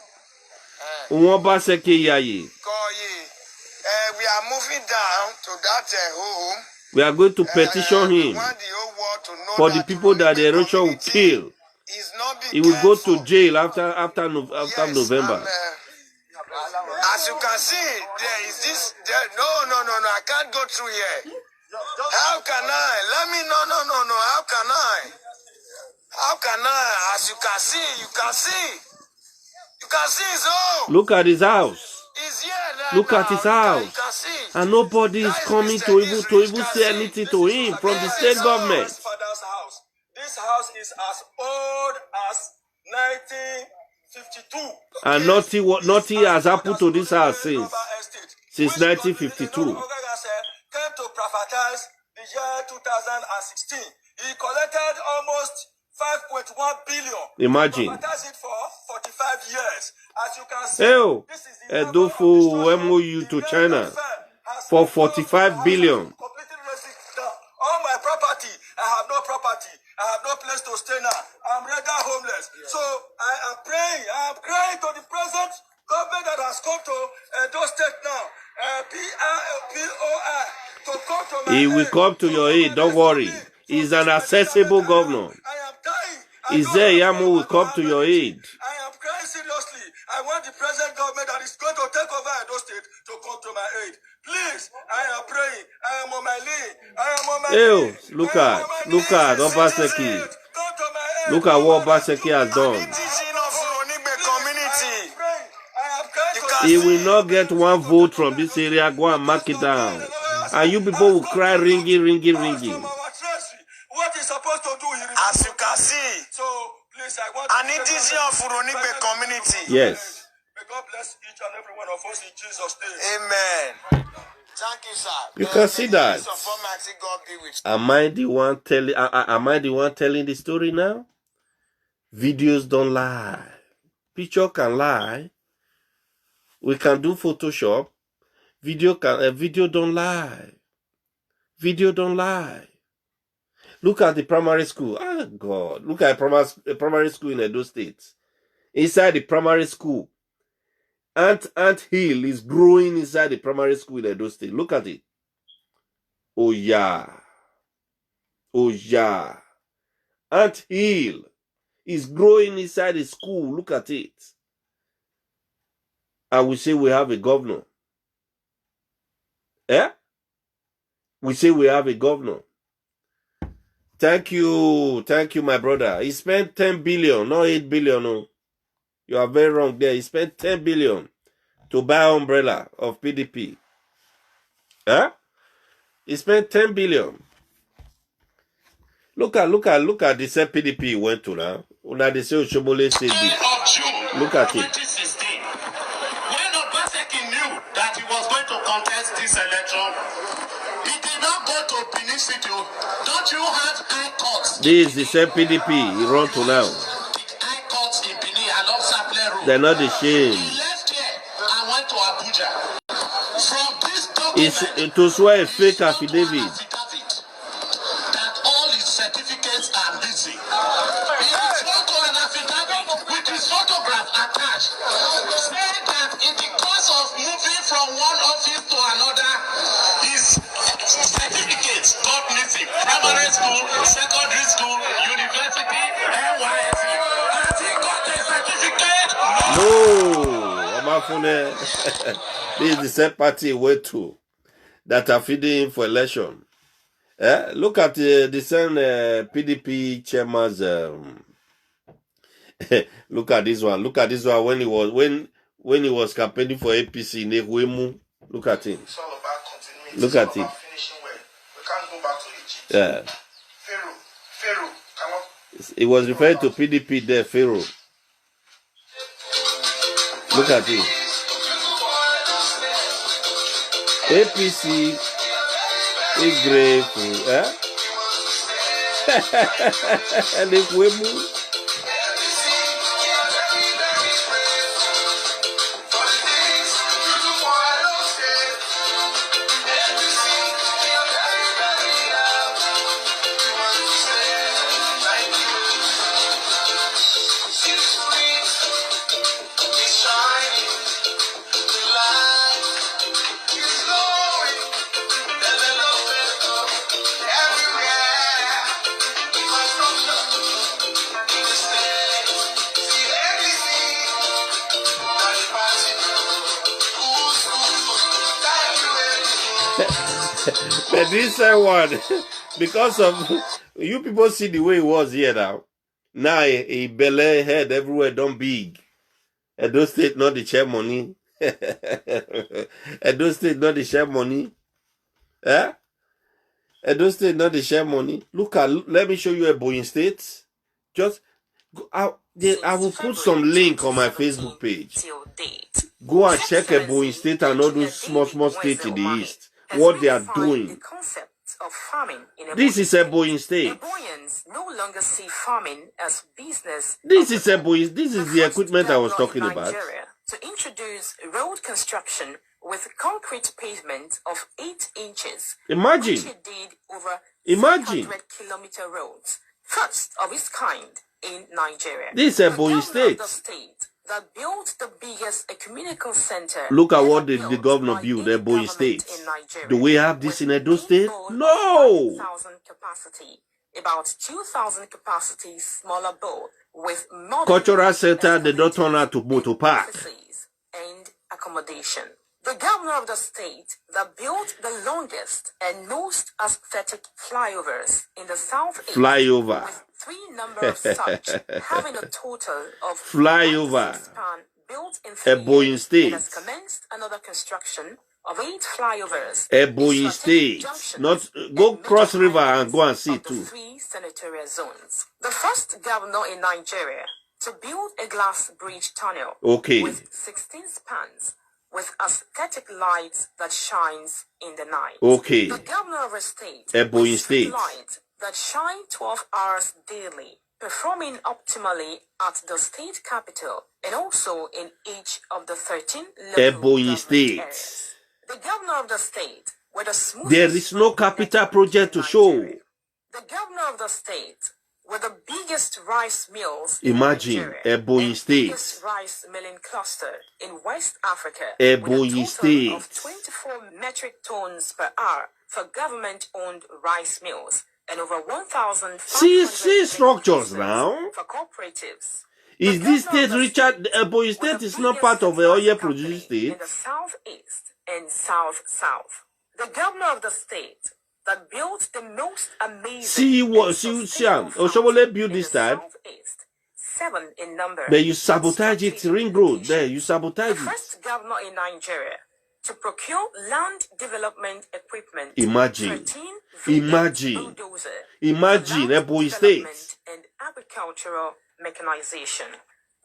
Wọ́n bá seke yaye. We are moving down to that home. We are going to petition him for the people that the erosion will kill. He will go to jail after November. As you can see, there is this. No, I can't go through here. How can I? Let me. No. How can I? How can I? As you can see, you can see his home. Look at his house. He's here now. Look at his house. You can see. And nobody is coming to even say anything to him from the state government. This house is as old as 1952. And nothing has happened to this house since 1952. Came to privatize the year 2016. He collected almost 5.1 billion. Imagine. Privatized it for 45 years. As you can see, this is the Edofo MOU to China for 45 billion. Completely down. All my property, I have no property. I have no place to stay now. I'm rather homeless. So I am crying to the present government that has come to Edo State now. POI to come to my He will come to your aid, don't worry. He's an accessible governor. I am dying. Is there Yamu will come to your aid? I am crying seriously. I want the present government that is going to take over Edo State to come to my aid. Please, I am praying. I am on my knee. Look at Obaseki. Look at what Obaseki has done. He will not get one vote from this area. Go and mark it down. And you people will cry, ringing. What is supposed to do? As you can see, so please, I want an indigenous of Uronigbe community. Yes. May God bless each and every one of us in Jesus' name. Amen. Thank you, sir. You can see that. God be with you. Am I the one telling the story now? Videos don't lie. Picture can lie. We can do Photoshop. Video don't lie. Video don't lie. Look at the primary school. Oh God! Look at primary school in Edo State. Inside the primary school, ant hill is growing inside the primary school in Edo State. Look at it. Oh yeah. Ant hill is growing inside the school. Look at it. And we say we have a governor. We say we have a governor. Thank you, my brother. He spent 10 billion, not 8 billion. No. You are very wrong there. He spent 10 billion to buy umbrella of PDP. He spent 10 billion. Look at the same PDP he went to now. Una they say Oshomole said this. Look at it. When Obaseki knew that he was going to contest this election, he did not go to Benin City. Don't you have high courts? This is the same PDP he run to now. High courts in Benin along Saple Road. They're not ashamed. He left here and went to Abuja. From this document, It was swear a fake affidavit. This is the same party went to that are feeding for election. Look at the same PDP chairman's. Look at this one. Look at this one when he was campaigning for APC in Ehuemu. Look at him. It's all about continuity. Look at him. Finishing well. We can't go back to Egypt. Yeah. Pharaoh cannot. He was referring to PDP there, Pharaoh. Look at him. APC is grateful. Ehuemu. But this one, because of you people see the way it was here now. Now a belly head everywhere don't big. Edo State not the share money. Edo State not the share money. Edo State not the share money. Let me show you Ebonyi State. Just go out. I will put some link on my Facebook page. Go and check Ebonyi State and all those small states in the east. What they are doing. This is Ebonyi State. Ebonyans no longer see farming as business. This is Ebonyi. This is the equipment I was talking about. To introduce road construction with concrete pavement of 8 inches. Imagine. Which it did over Imagine. 300-kilometer roads, first of its kind in Nigeria. This is Ebonyi State. That built the biggest ecumenical center. Look at what the governor built, Ebonyi State. Do we have this in Edo State? No. Capacity, about 2,000 capacity smaller boat with cultural center. They don't turn out to motor park and accommodation. The governor of the state that built the longest and most aesthetic flyovers in the southeast. Flyover. With 3 number of such, having a total of flyover. Span built in 3 Ebonyi years. State. It has commenced another construction of 8 flyovers. Ebonyi State. Not go cross river and go and see too. 3 senatorial zones. The first governor in Nigeria to build a glass bridge tunnel. Okay. With 16 spans. With aesthetic lights that shines in the night. Okay. The governor of a state. Ebonyi with State. Lights that shine 12 hours daily, performing optimally at the state capital and also in each of the 13 local Ebonyi State. areas. The governor of the state with the smoothest. There is no capital project to show. The governor of the state with the biggest rice mills Imagine, in Ebonyi State. Biggest rice milling cluster in West Africa. Ebonyi State. Of 24 metric tons per hour for government-owned rice mills and over 1,500 see structures now. for cooperatives. Is this state Richard? Ebonyi State is not part of the oil producing state. In the southeast and south-south. The governor of the state that built the most amazing. See what Oshomole built this time. 7 in number. But you sabotage it, Ring Road. There, you sabotage the it. first governor in Nigeria to procure land development equipment. Imagine. 13 Imagine. bulldozer, Imagine land Ebonyi State. development and agricultural mechanization.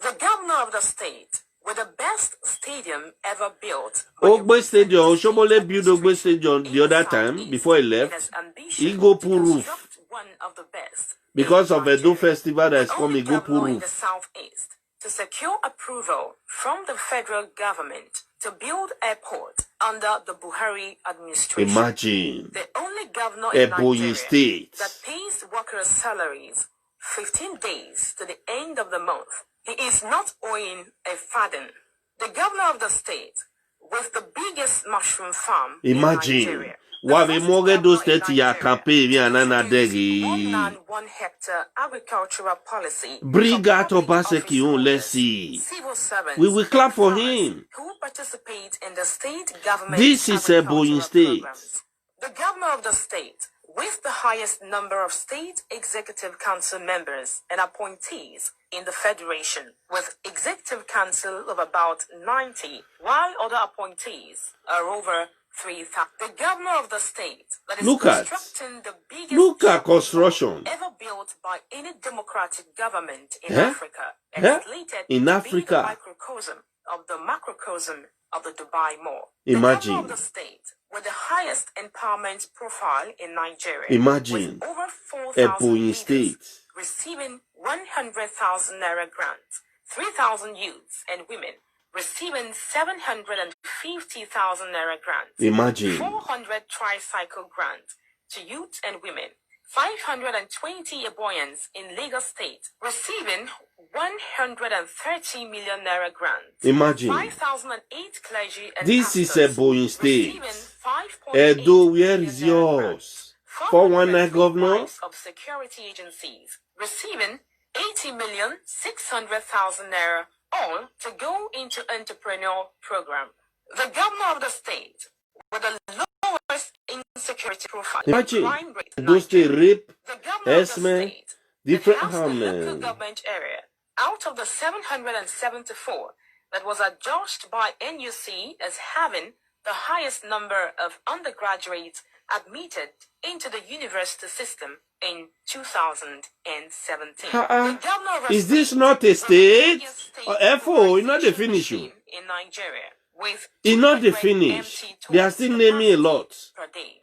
The governor of the state with the best stadium ever built. Ogbe Stadium, Oshomole built Ogbe Stadium the other time before he left. He go pull roof. One of the best Because of Edo Festival that is coming, go pull in the roof. southeast to secure approval from the federal government to build airport under the Buhari administration. Imagine. The only governor in Ebonyi Nigeria State. that pays workers' salaries 15 days to the end of the month. He is not owing a farthing. The governor of the state with the biggest mushroom farm Imagine. in Nigeria. Wabe moge do state ya campaign ya nana degi. 1 land 1 hectare agricultural policy. Briga Obaseki on, let's see. Civil servants, We will clap for farmers him. who participate in the state government. This is a Boeing state. Programs. The governor of the state, with the highest number of state executive council members and appointees in the federation, with executive council of about 90, while other appointees are over 3,000. The governor of the state that is constructing the biggest construction ever built by any democratic government in Africa, and slated in to Africa. be the microcosm of the macrocosm of the Dubai Mall. Imagine. The governor of the state with the highest empowerment profile in Nigeria. Imagine. With over a 4,000 Boeing leaders state. receiving 100,000 naira grants, 3,000 youths and women receiving 750,000 naira grants. Imagine. 400 tricycle grants to youth and women. 520 Eboyans in Lagos State receiving 130 million naira grants. Imagine. 5,008 clergy and this is a Boeing state. Edo, where is yours? 419 governor of security agencies receiving 80,600,000 naira, all to go into entrepreneurial program. The governor of the state with the lowest insecurity profile. Imagine crime rate in those they Nigeria. rape, The governor of the esme, state different that has the local harmony. government area out of the 774 that was adjudged by NUC as having the highest number of undergraduates admitted into the university system in 2017. The governor of the Is this state not a was the state? biggest state Or FO, it's not the polarization finish. machine in Nigeria, with It's not the 200 finish. empty They are toilets still naming a lot. per day.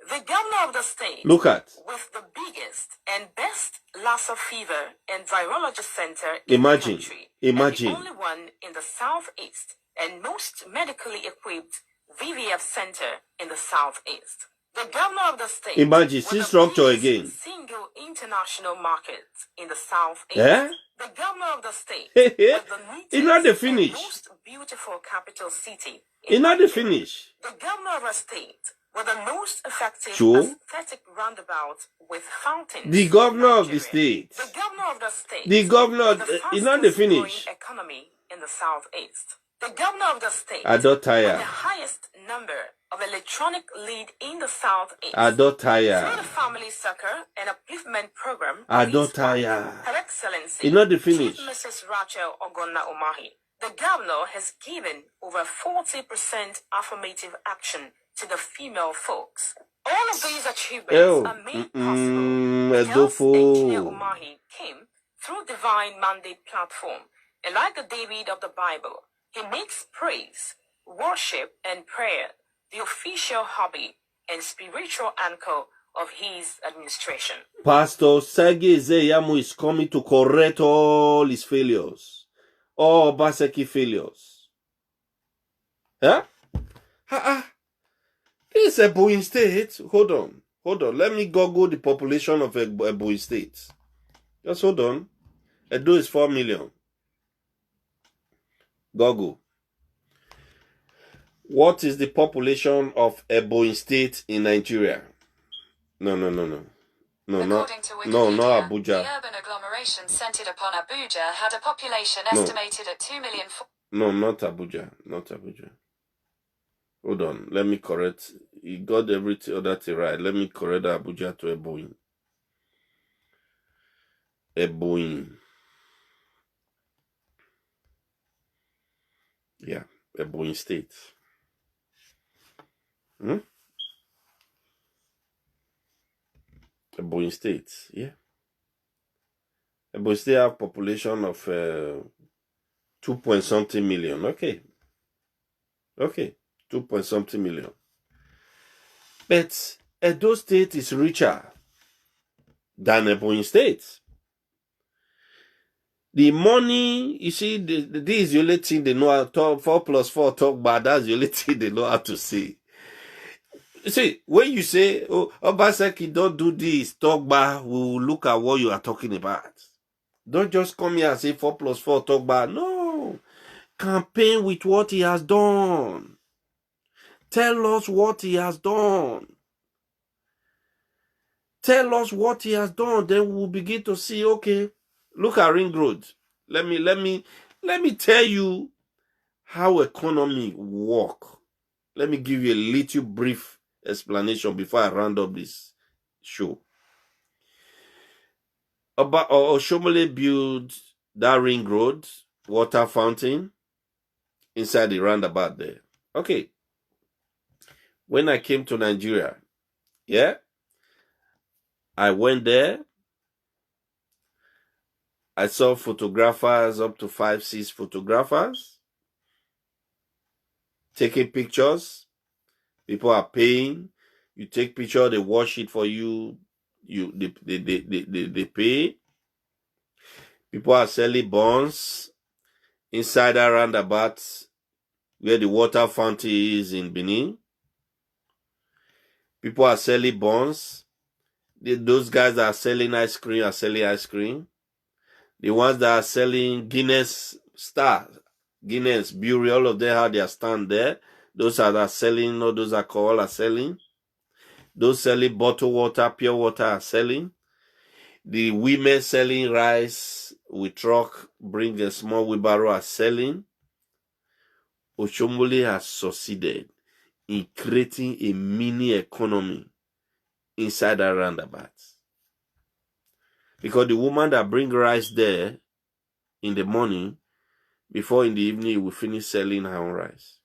The governor of the state Look at. with the biggest and best Lassa fever and virology center Imagine. in the country, Imagine. and the only one in the southeast, and most medically equipped VVF center in the southeast. The governor of the state Imagine, with see the structure biggest again. single international market in the southeast. Eh? The governor of the state Hey, hey. with the neatest It's not the and finish. most beautiful capital city. It's not the finish. The governor of a state with the most effective True. aesthetic roundabout with fountains. The governor of the Nigeria. state. The governor of the state. The governor, with the it's not the fastest growing finish. economy in the southeast. The governor of the state. I don't with tire. the highest number of electronic lead in the southeast. I don't Through the tire. family succor and upliftment program. I of don't his wife, tire. Her Excellency. It's not the finish. Chief Mrs. Rachel Ogonna Omahi. The governor has given over 40% affirmative action to the female folks. All of these achievements Oh, are made possible because Engineer Edofo. Umahi came through Divine Mandate platform, and like the David of the Bible, he makes praise, worship, and prayer the official hobby and spiritual anchor of his administration. Pastor Sergei Zeyamu is coming to correct all his failures. All Obaseki failures. Huh? This is a Boeing state. Hold on. Let me Google the population of a Boeing state. Just hold on. Edo is 4 million. Google. What is the population of a Boeing state in Nigeria? No, not Abuja. The urban agglomeration centered upon Abuja had a population estimated at 2 million. No, not Abuja. Hold on. Let me correct. He got everything other thing right. Let me correct Abuja to a Boeing. A Boeing. Yeah, a Boeing state. A Boeing state, yeah. A Boeing state have population of 2-point-something million. Okay, 2-point-something million. But Edo State is richer than a Boeing state. The money, you see, this is the only thing they know how to 4 plus 4 talk bad. That's the only thing they know how to say. You see, when you say, oh, Obaseki, don't do this, talk bad, we'll look at what you are talking about. Don't just come here and say 4 plus 4 talk bad. No. Campaign with what he has done. Tell us what he has done. Tell us what he has done. Then we'll begin to see, okay, look at Ring Road. Let me tell you how economy work. Let me give you a little brief explanation before I round up this show. Oshomole built that Ring Road water fountain inside the roundabout there. Okay. When I came to Nigeria, yeah, I went there. I saw photographers, up to 5-6 photographers, taking pictures. People are paying. You take picture, they wash it for you. They pay. People are selling buns inside that roundabout where the water fountain is in Benin. People are selling buns. Those guys that are selling ice cream are selling ice cream. The ones that are selling Guinness Star, Guinness Brewery, all of them have their stand there. Those that are selling, all those alcohol are selling. Those selling bottled water, pure water are selling. The women selling rice with truck, bring a small wheelbarrow are selling. Oshomole has succeeded in creating a mini economy inside that roundabout. Because the woman that bring rice there in the morning, before in the evening, will finish selling her own rice.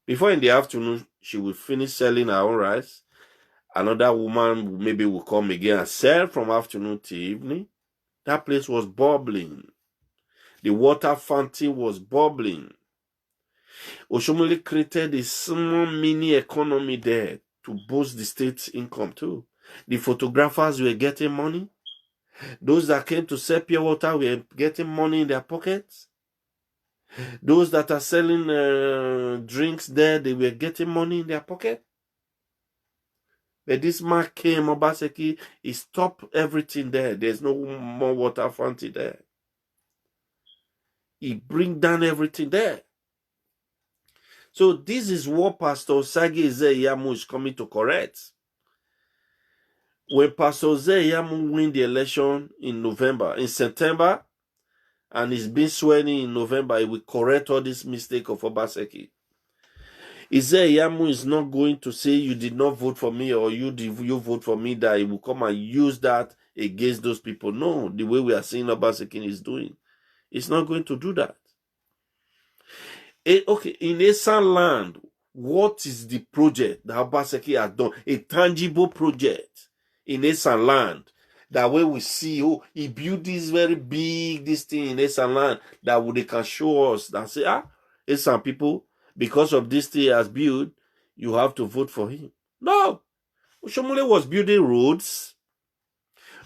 Before in the afternoon, she will finish selling her own rice. Another woman maybe will come again and sell from afternoon to evening. That place was bubbling. The water fountain was bubbling. Oshomole created a small mini economy there to boost the state's income too. The photographers were getting money. Those that came to sell pure water were getting money in their pockets. Those that are selling drinks there, they were getting money in their pocket. But this man came, Obaseki, he stopped everything there. There's no more water fountain there. He bring down everything there. So this is what Pastor Osagie Iyamu is coming to correct. When Pastor Iyamu win the election in September, and he's been sworn in November, he will correct all this mistake of Obaseki. Iyamu is not going to say you did not vote for me or you vote for me, that he will come and use that against those people. No, the way we are seeing Obaseki is doing. It's not going to do that. Okay, in Esan land, what is the project that Obaseki has done? A tangible project in Esan land. That way we see, oh, he built this very big, this thing in Esan land, that they can show us, that say, Esan people, because of this thing he has built, you have to vote for him. No. Oshomole was building roads.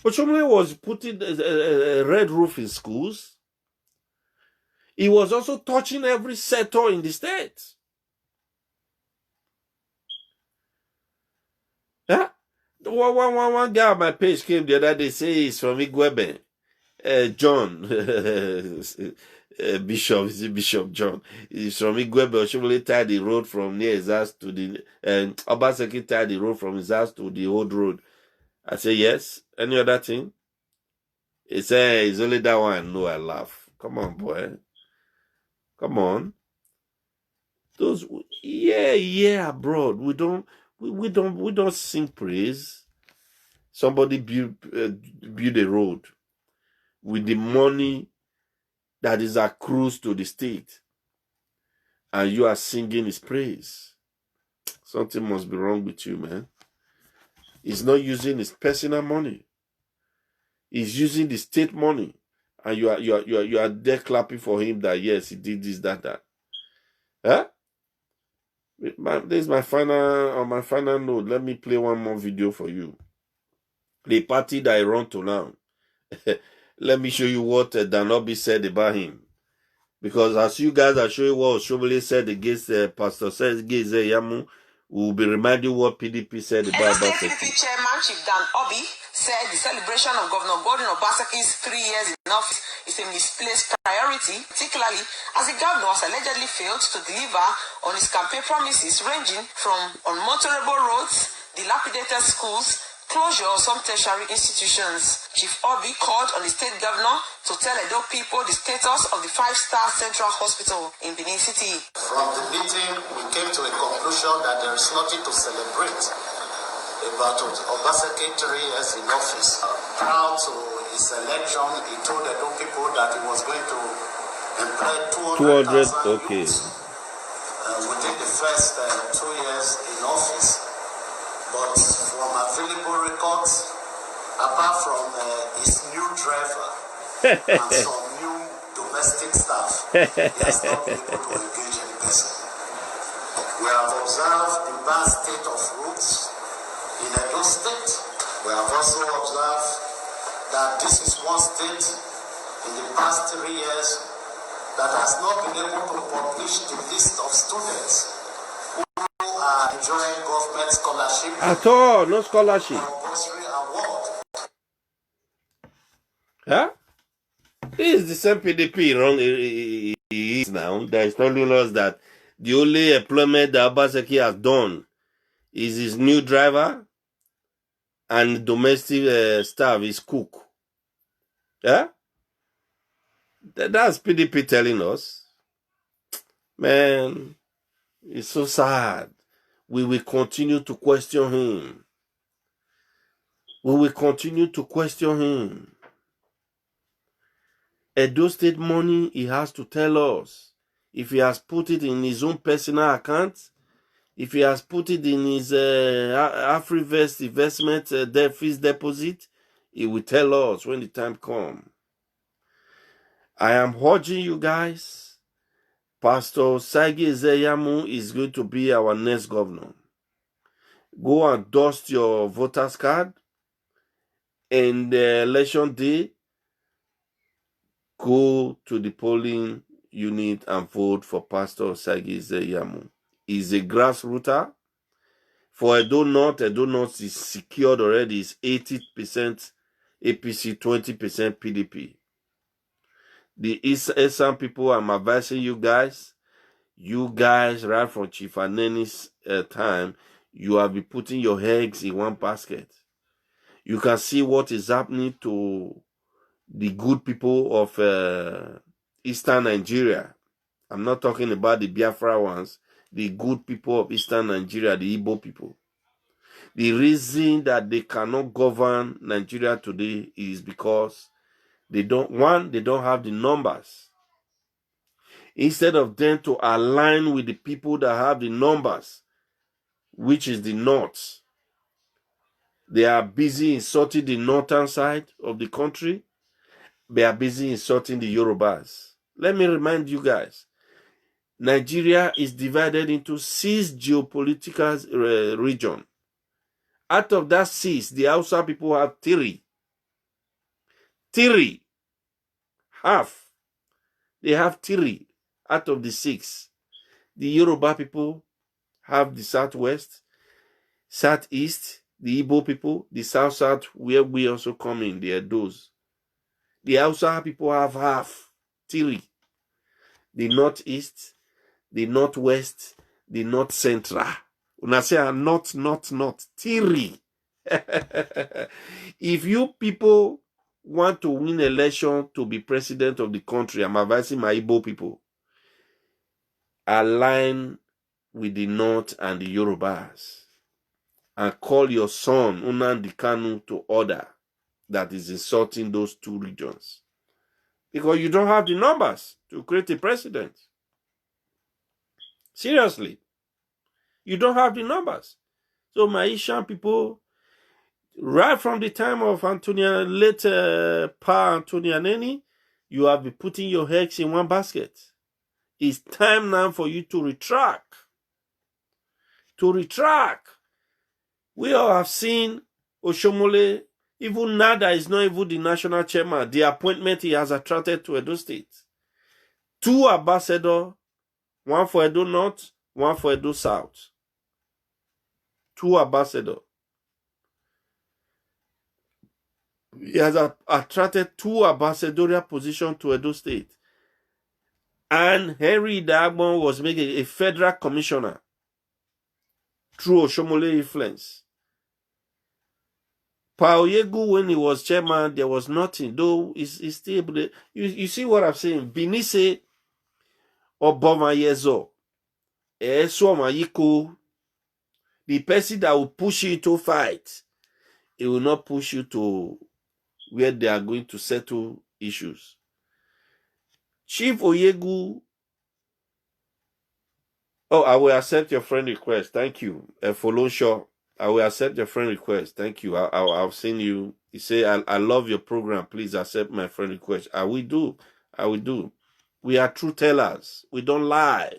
Oshomole was putting a red roof in schools. He was also touching every sector in the state. Yeah? One guy on my page came the other day, say he's from Igwebe. John, Bishop John. He's from Igwebe. Oshomole tied the road from near his house to the, Obaseki tied the road from his house to the old road. I say, yes. Any other thing? He said, it's only that one. No, I laugh. Come on, boy. Come on. Those, abroad. We don't sing praise. Somebody build a road with the money that is accrues to the state, and you are singing his praise. Something must be wrong with you, man. He's not using his personal money. He's using the state money, and you are there clapping for him that yes, he did this, that. Huh? This is my final note. Let me play one more video for you. The party that I run to now. Let me show you what Danobi said about him. Because as you guys are showing what Oshomole said against Pastor Iyamu, we'll be reminding what PDP said about Obaseki. PDP chairman Chief Dan Obi said the celebration of Governor Gordon Obaseki's 3 years in office is a misplaced priority, particularly as the governor has allegedly failed to deliver on his campaign promises ranging from unmotorable roads, dilapidated schools, closure of some tertiary institutions. Chief Obi called on the state governor to tell Edo people the status of the 5-star Central Hospital in Benin City. From the meeting, we came to a conclusion that there is nothing to celebrate about Obaseki 3 years in office. Prior to his election, he told Edo people that he was going to employ 200,000 youths within the first 2 years in office. But from available records, apart from his new driver and some new domestic staff, he has not been able to engage any person. We have observed the bad state of roads in Edo State. We have also observed that this is one state in the past 3 years that has not been able to publish the list of students who are enjoying government scholarship. At all, no scholarship. Compulsory award. Huh? This is the same PDP wrong is now that is telling us that the only employment that Obaseki has done is his new driver and domestic staff, his cook. Yeah? That's PDP telling us. Man, it's so sad. We will continue to question him. We will continue to question him. Edo State money, he has to tell us. If he has put it in his own personal account, if he has put it in his AfriVest investment fixed deposit, he will tell us when the time comes. I am urging you guys, Pastor Sagi Ezeyamu is going to be our next governor. Go and dust your voter's card, and election day, go to the polling unit and vote for Pastor Sagi Ezeyamu. He's a grassrooter. For Edo North is secured already. It's 80% APC, 20% PDP. The Eastern people, I'm advising you guys right from Chief Aneni's time, you have been putting your eggs in one basket. You can see what is happening to the good people of Eastern Nigeria. I'm not talking about the Biafra ones. The good people of Eastern Nigeria, the Igbo people. The reason that they cannot govern Nigeria today is because they don't have the numbers. Instead of them to align with the people that have the numbers, which is the North, they are busy insulting the northern side of the country. They are busy insulting the Yorubas. Let me remind you guys, Nigeria is divided into 6 geopolitical regions. Out of that 6, the Hausa people have 3. 3. Half. They have 3 out of the 6. The Yoruba people have the southwest, southeast, the Igbo people, the south, where we also come in, they are those. The Hausa people have half, 3. The northeast, the northwest, the north central. When I say not, 3. If you people want to win election to be president of the country, I'm advising my Igbo people, align with the North and the Yorubas and call your son Nnamdi Kanu to order that is insulting those 2 regions. Because you don't have the numbers to create a president. Seriously. You don't have the numbers. So my Ishan people, right from the time of late Pa Anthony Aneni, you have been putting your eggs in one basket. It's time now for you to retract. We all have seen Oshomole, even now that is not even the national chairman, the appointment he has attracted to Edo State. 2 ambassadors, one for Edo North, one for Edo South. 2 ambassadors. He has attracted 2 ambassadorial positions to Edo State. And Henry Dagbon was made a federal commissioner through Oshomole influence. Oyegu, when he was chairman, there was nothing. Though he's still able to, you see what I'm saying? Binise Obama Yezo. The person that will push you to fight, it will not push you to where they are going to settle issues. Chief Oyegu. Oh, I will accept your friend request. Thank you. Follow Shaw. I will accept your friend request. Thank you. I've seen you. You say, I love your program. Please accept my friend request. I will do. I will do. We are truth tellers. We don't lie.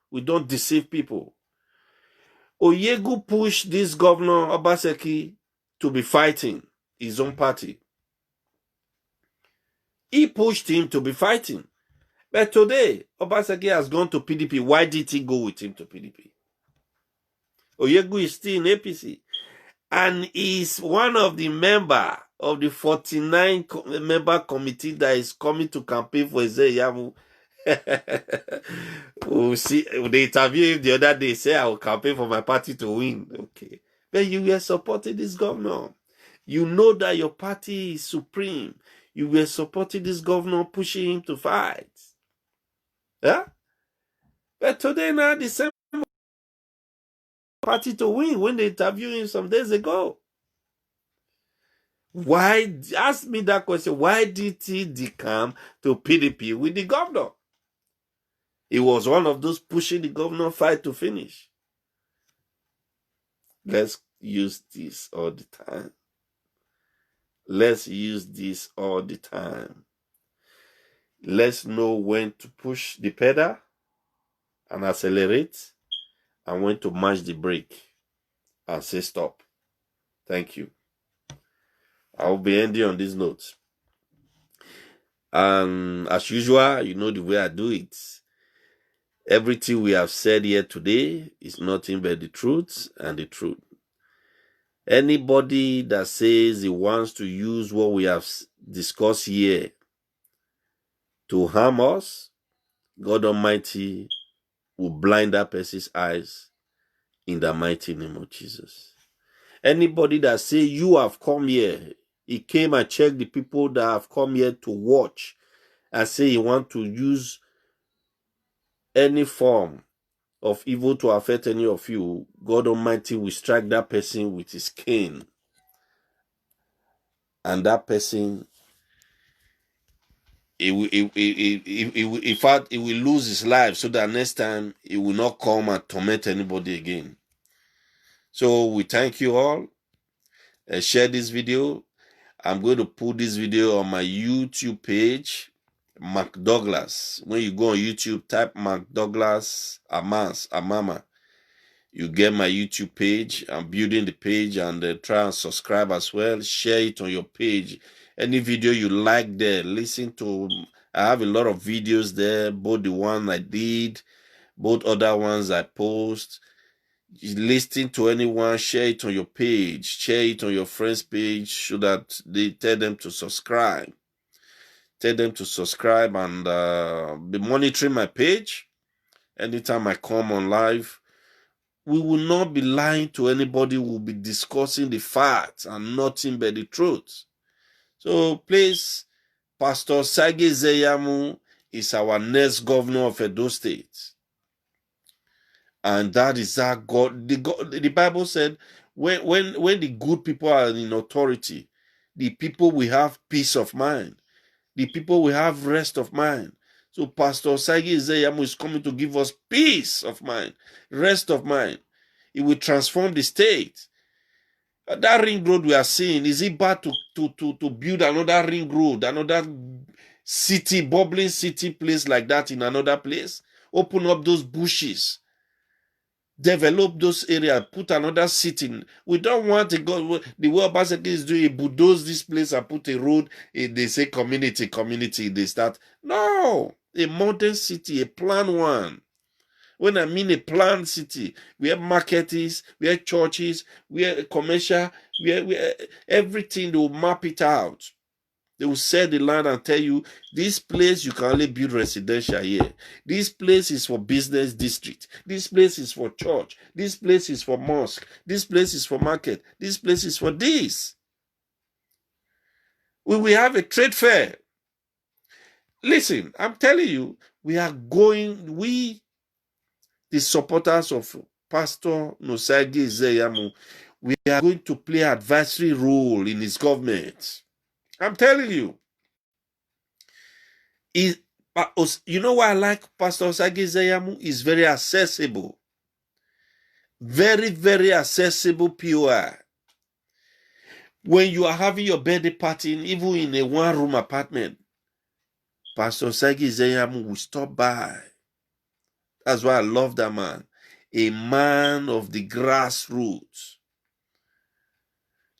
We don't deceive people. Oyegu pushed this governor, Obaseki, to be fighting his own party. He pushed him to be fighting. But today, Obaseki has gone to PDP. Why did he go with him to PDP? Oyegu is still in APC. And is one of the members of the 49-member committee that is coming to campaign for Ezeyamu. We'll see. They interviewed him the other day, say I will campaign for my party to win. Okay. But you were supporting this governor. You know that your party is supreme. You were supporting this governor, pushing him to fight. Yeah? But today now, the same party to win when they interviewed him some days ago. Why? Ask me that question. Why did he decamp to PDP with the governor? He was one of those pushing the governor fight to finish. Let's use this all the time. Let's use this all the time. Let's know when to push the pedal and accelerate, and when to mash the brake and say stop. Thank you. I'll be ending on this note. And as usual, you know the way I do it. Everything we have said here today is nothing but the truth and the truth. Anybody that says he wants to use what we have discussed here to harm us, God Almighty will blind that person's eyes in the mighty name of Jesus. Anybody that say you have come here, he came and checked the people that have come here to watch and say he want to use any form of evil to affect any of you, God Almighty will strike that person with his cane. And that person, in fact, he will lose his life so that next time he will not come and torment anybody again. So we thank you all. Share this video. I'm going to put this video on my YouTube page, Mark Douglas. When you go on YouTube, type Mark Douglas Amama. You get my YouTube page. I'm building the page, and try and subscribe as well. Share it on your page. Any video you like there, listen to. I have a lot of videos there, both the one I did, both other ones I post. Listen to anyone, share it on your page, share it on your friend's page so that they tell them to subscribe. Tell them to subscribe and be monitoring my page. Anytime I come on live, we will not be lying to anybody. We'll be discussing the facts and nothing but the truth. So please, Pastor Sage Ezeyamu is our next governor of Edo State. And that is our God. The Bible said, when the good people are in authority, the people will have peace of mind. The people will have rest of mind. So Pastor Sage Ezeyamu is coming to give us peace of mind, rest of mind. It will transform the state. That ring road we are seeing, is it bad to build another ring road, another city, bubbling city place like that in another place? Open up those bushes. Develop those areas, put another city. We don't want to go the way Obaseki is doing, bulldoze this place and put a road. They say community, they start. No, a modern city, a planned one. When I mean a planned city, where market is, where churches, where commercial, where everything, they will map it out. They will sell the land and tell you, this place you can only build residential here. This place is for business district. This place is for church. This place is for mosque. This place is for market. This place is for this. We will have a trade fair. Listen, I'm telling you, the supporters of Pastor Nosage Ezeyamu, we are going to play advisory role in his government. I'm telling you. You know why I like Pastor Nosage Ezeyamu? He's very accessible. Very, very accessible POI. When you are having your birthday party, even in a one-room apartment, Pastor Nosage Ezeyamu will stop by. That's why I love that man. A man of the grassroots.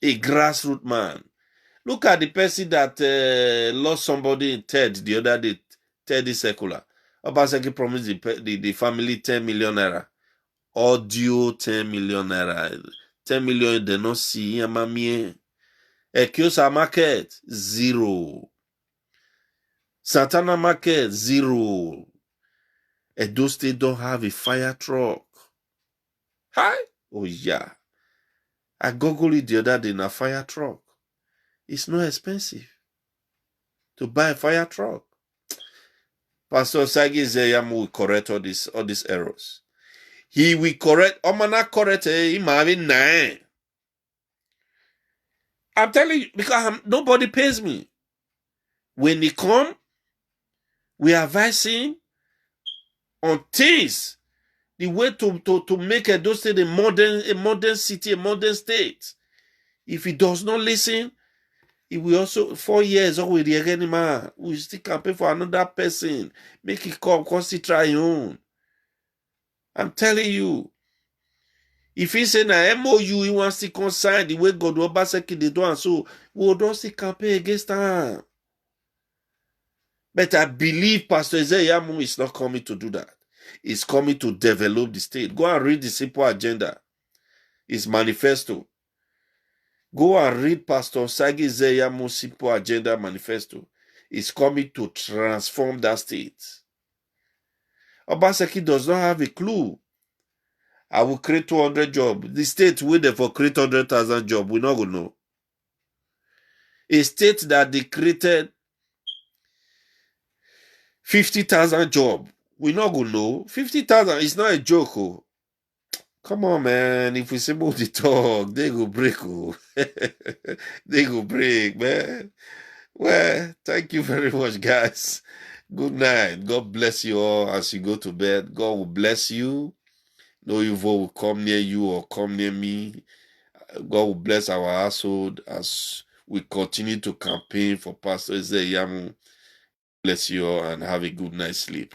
A grassroots man. Look at the person that lost somebody in TED the other day, TED Secular. Obaseki promised the family 10 million naira. Audio 10 million naira. 10 million they not see. Ekiosa market, 0. Santana market, 0. Edo State don't have a fire truck. Hi? Oh yeah. I googled it the other day in a fire truck. It's not expensive to buy a fire truck. Pastor Nosage Ezeyamu will correct all these errors. He will correct. Omana correct him having 9. I'm telling you, because nobody pays me. When he come, we advise him on things. The way to make Edo State a modern city, a modern state. If he does not listen, he will also 4 years already again, man. We still campaign for another person. Make it come, cause he try his own. I'm telling you. If he say na MOU, he wants to consign the way God Obaseki they do, and so we will not see campaign against him. But I believe Pastor Ezeyamu is not coming to do that. He's coming to develop the state. Go and read the simple agenda. His manifesto. Go and read Pastor Nosage Ezeyamu's simple agenda manifesto. He's coming to transform that state. Obaseki does not have a clue. I will create 200 jobs. The state will therefore create 100,000 jobs. We're not going to know. A state that they created 50,000 jobs. We're not going to know. 50,000 is not a joke. Oh. Come on, man. If we simple the talk, they go break. Oh. They go break, man. Well, thank you very much, guys. Good night. God bless you all as you go to bed. God will bless you. No evil will come near you or come near me. God will bless our household as we continue to campaign for Pastor Ezeyamu. Bless you all and have a good night's sleep.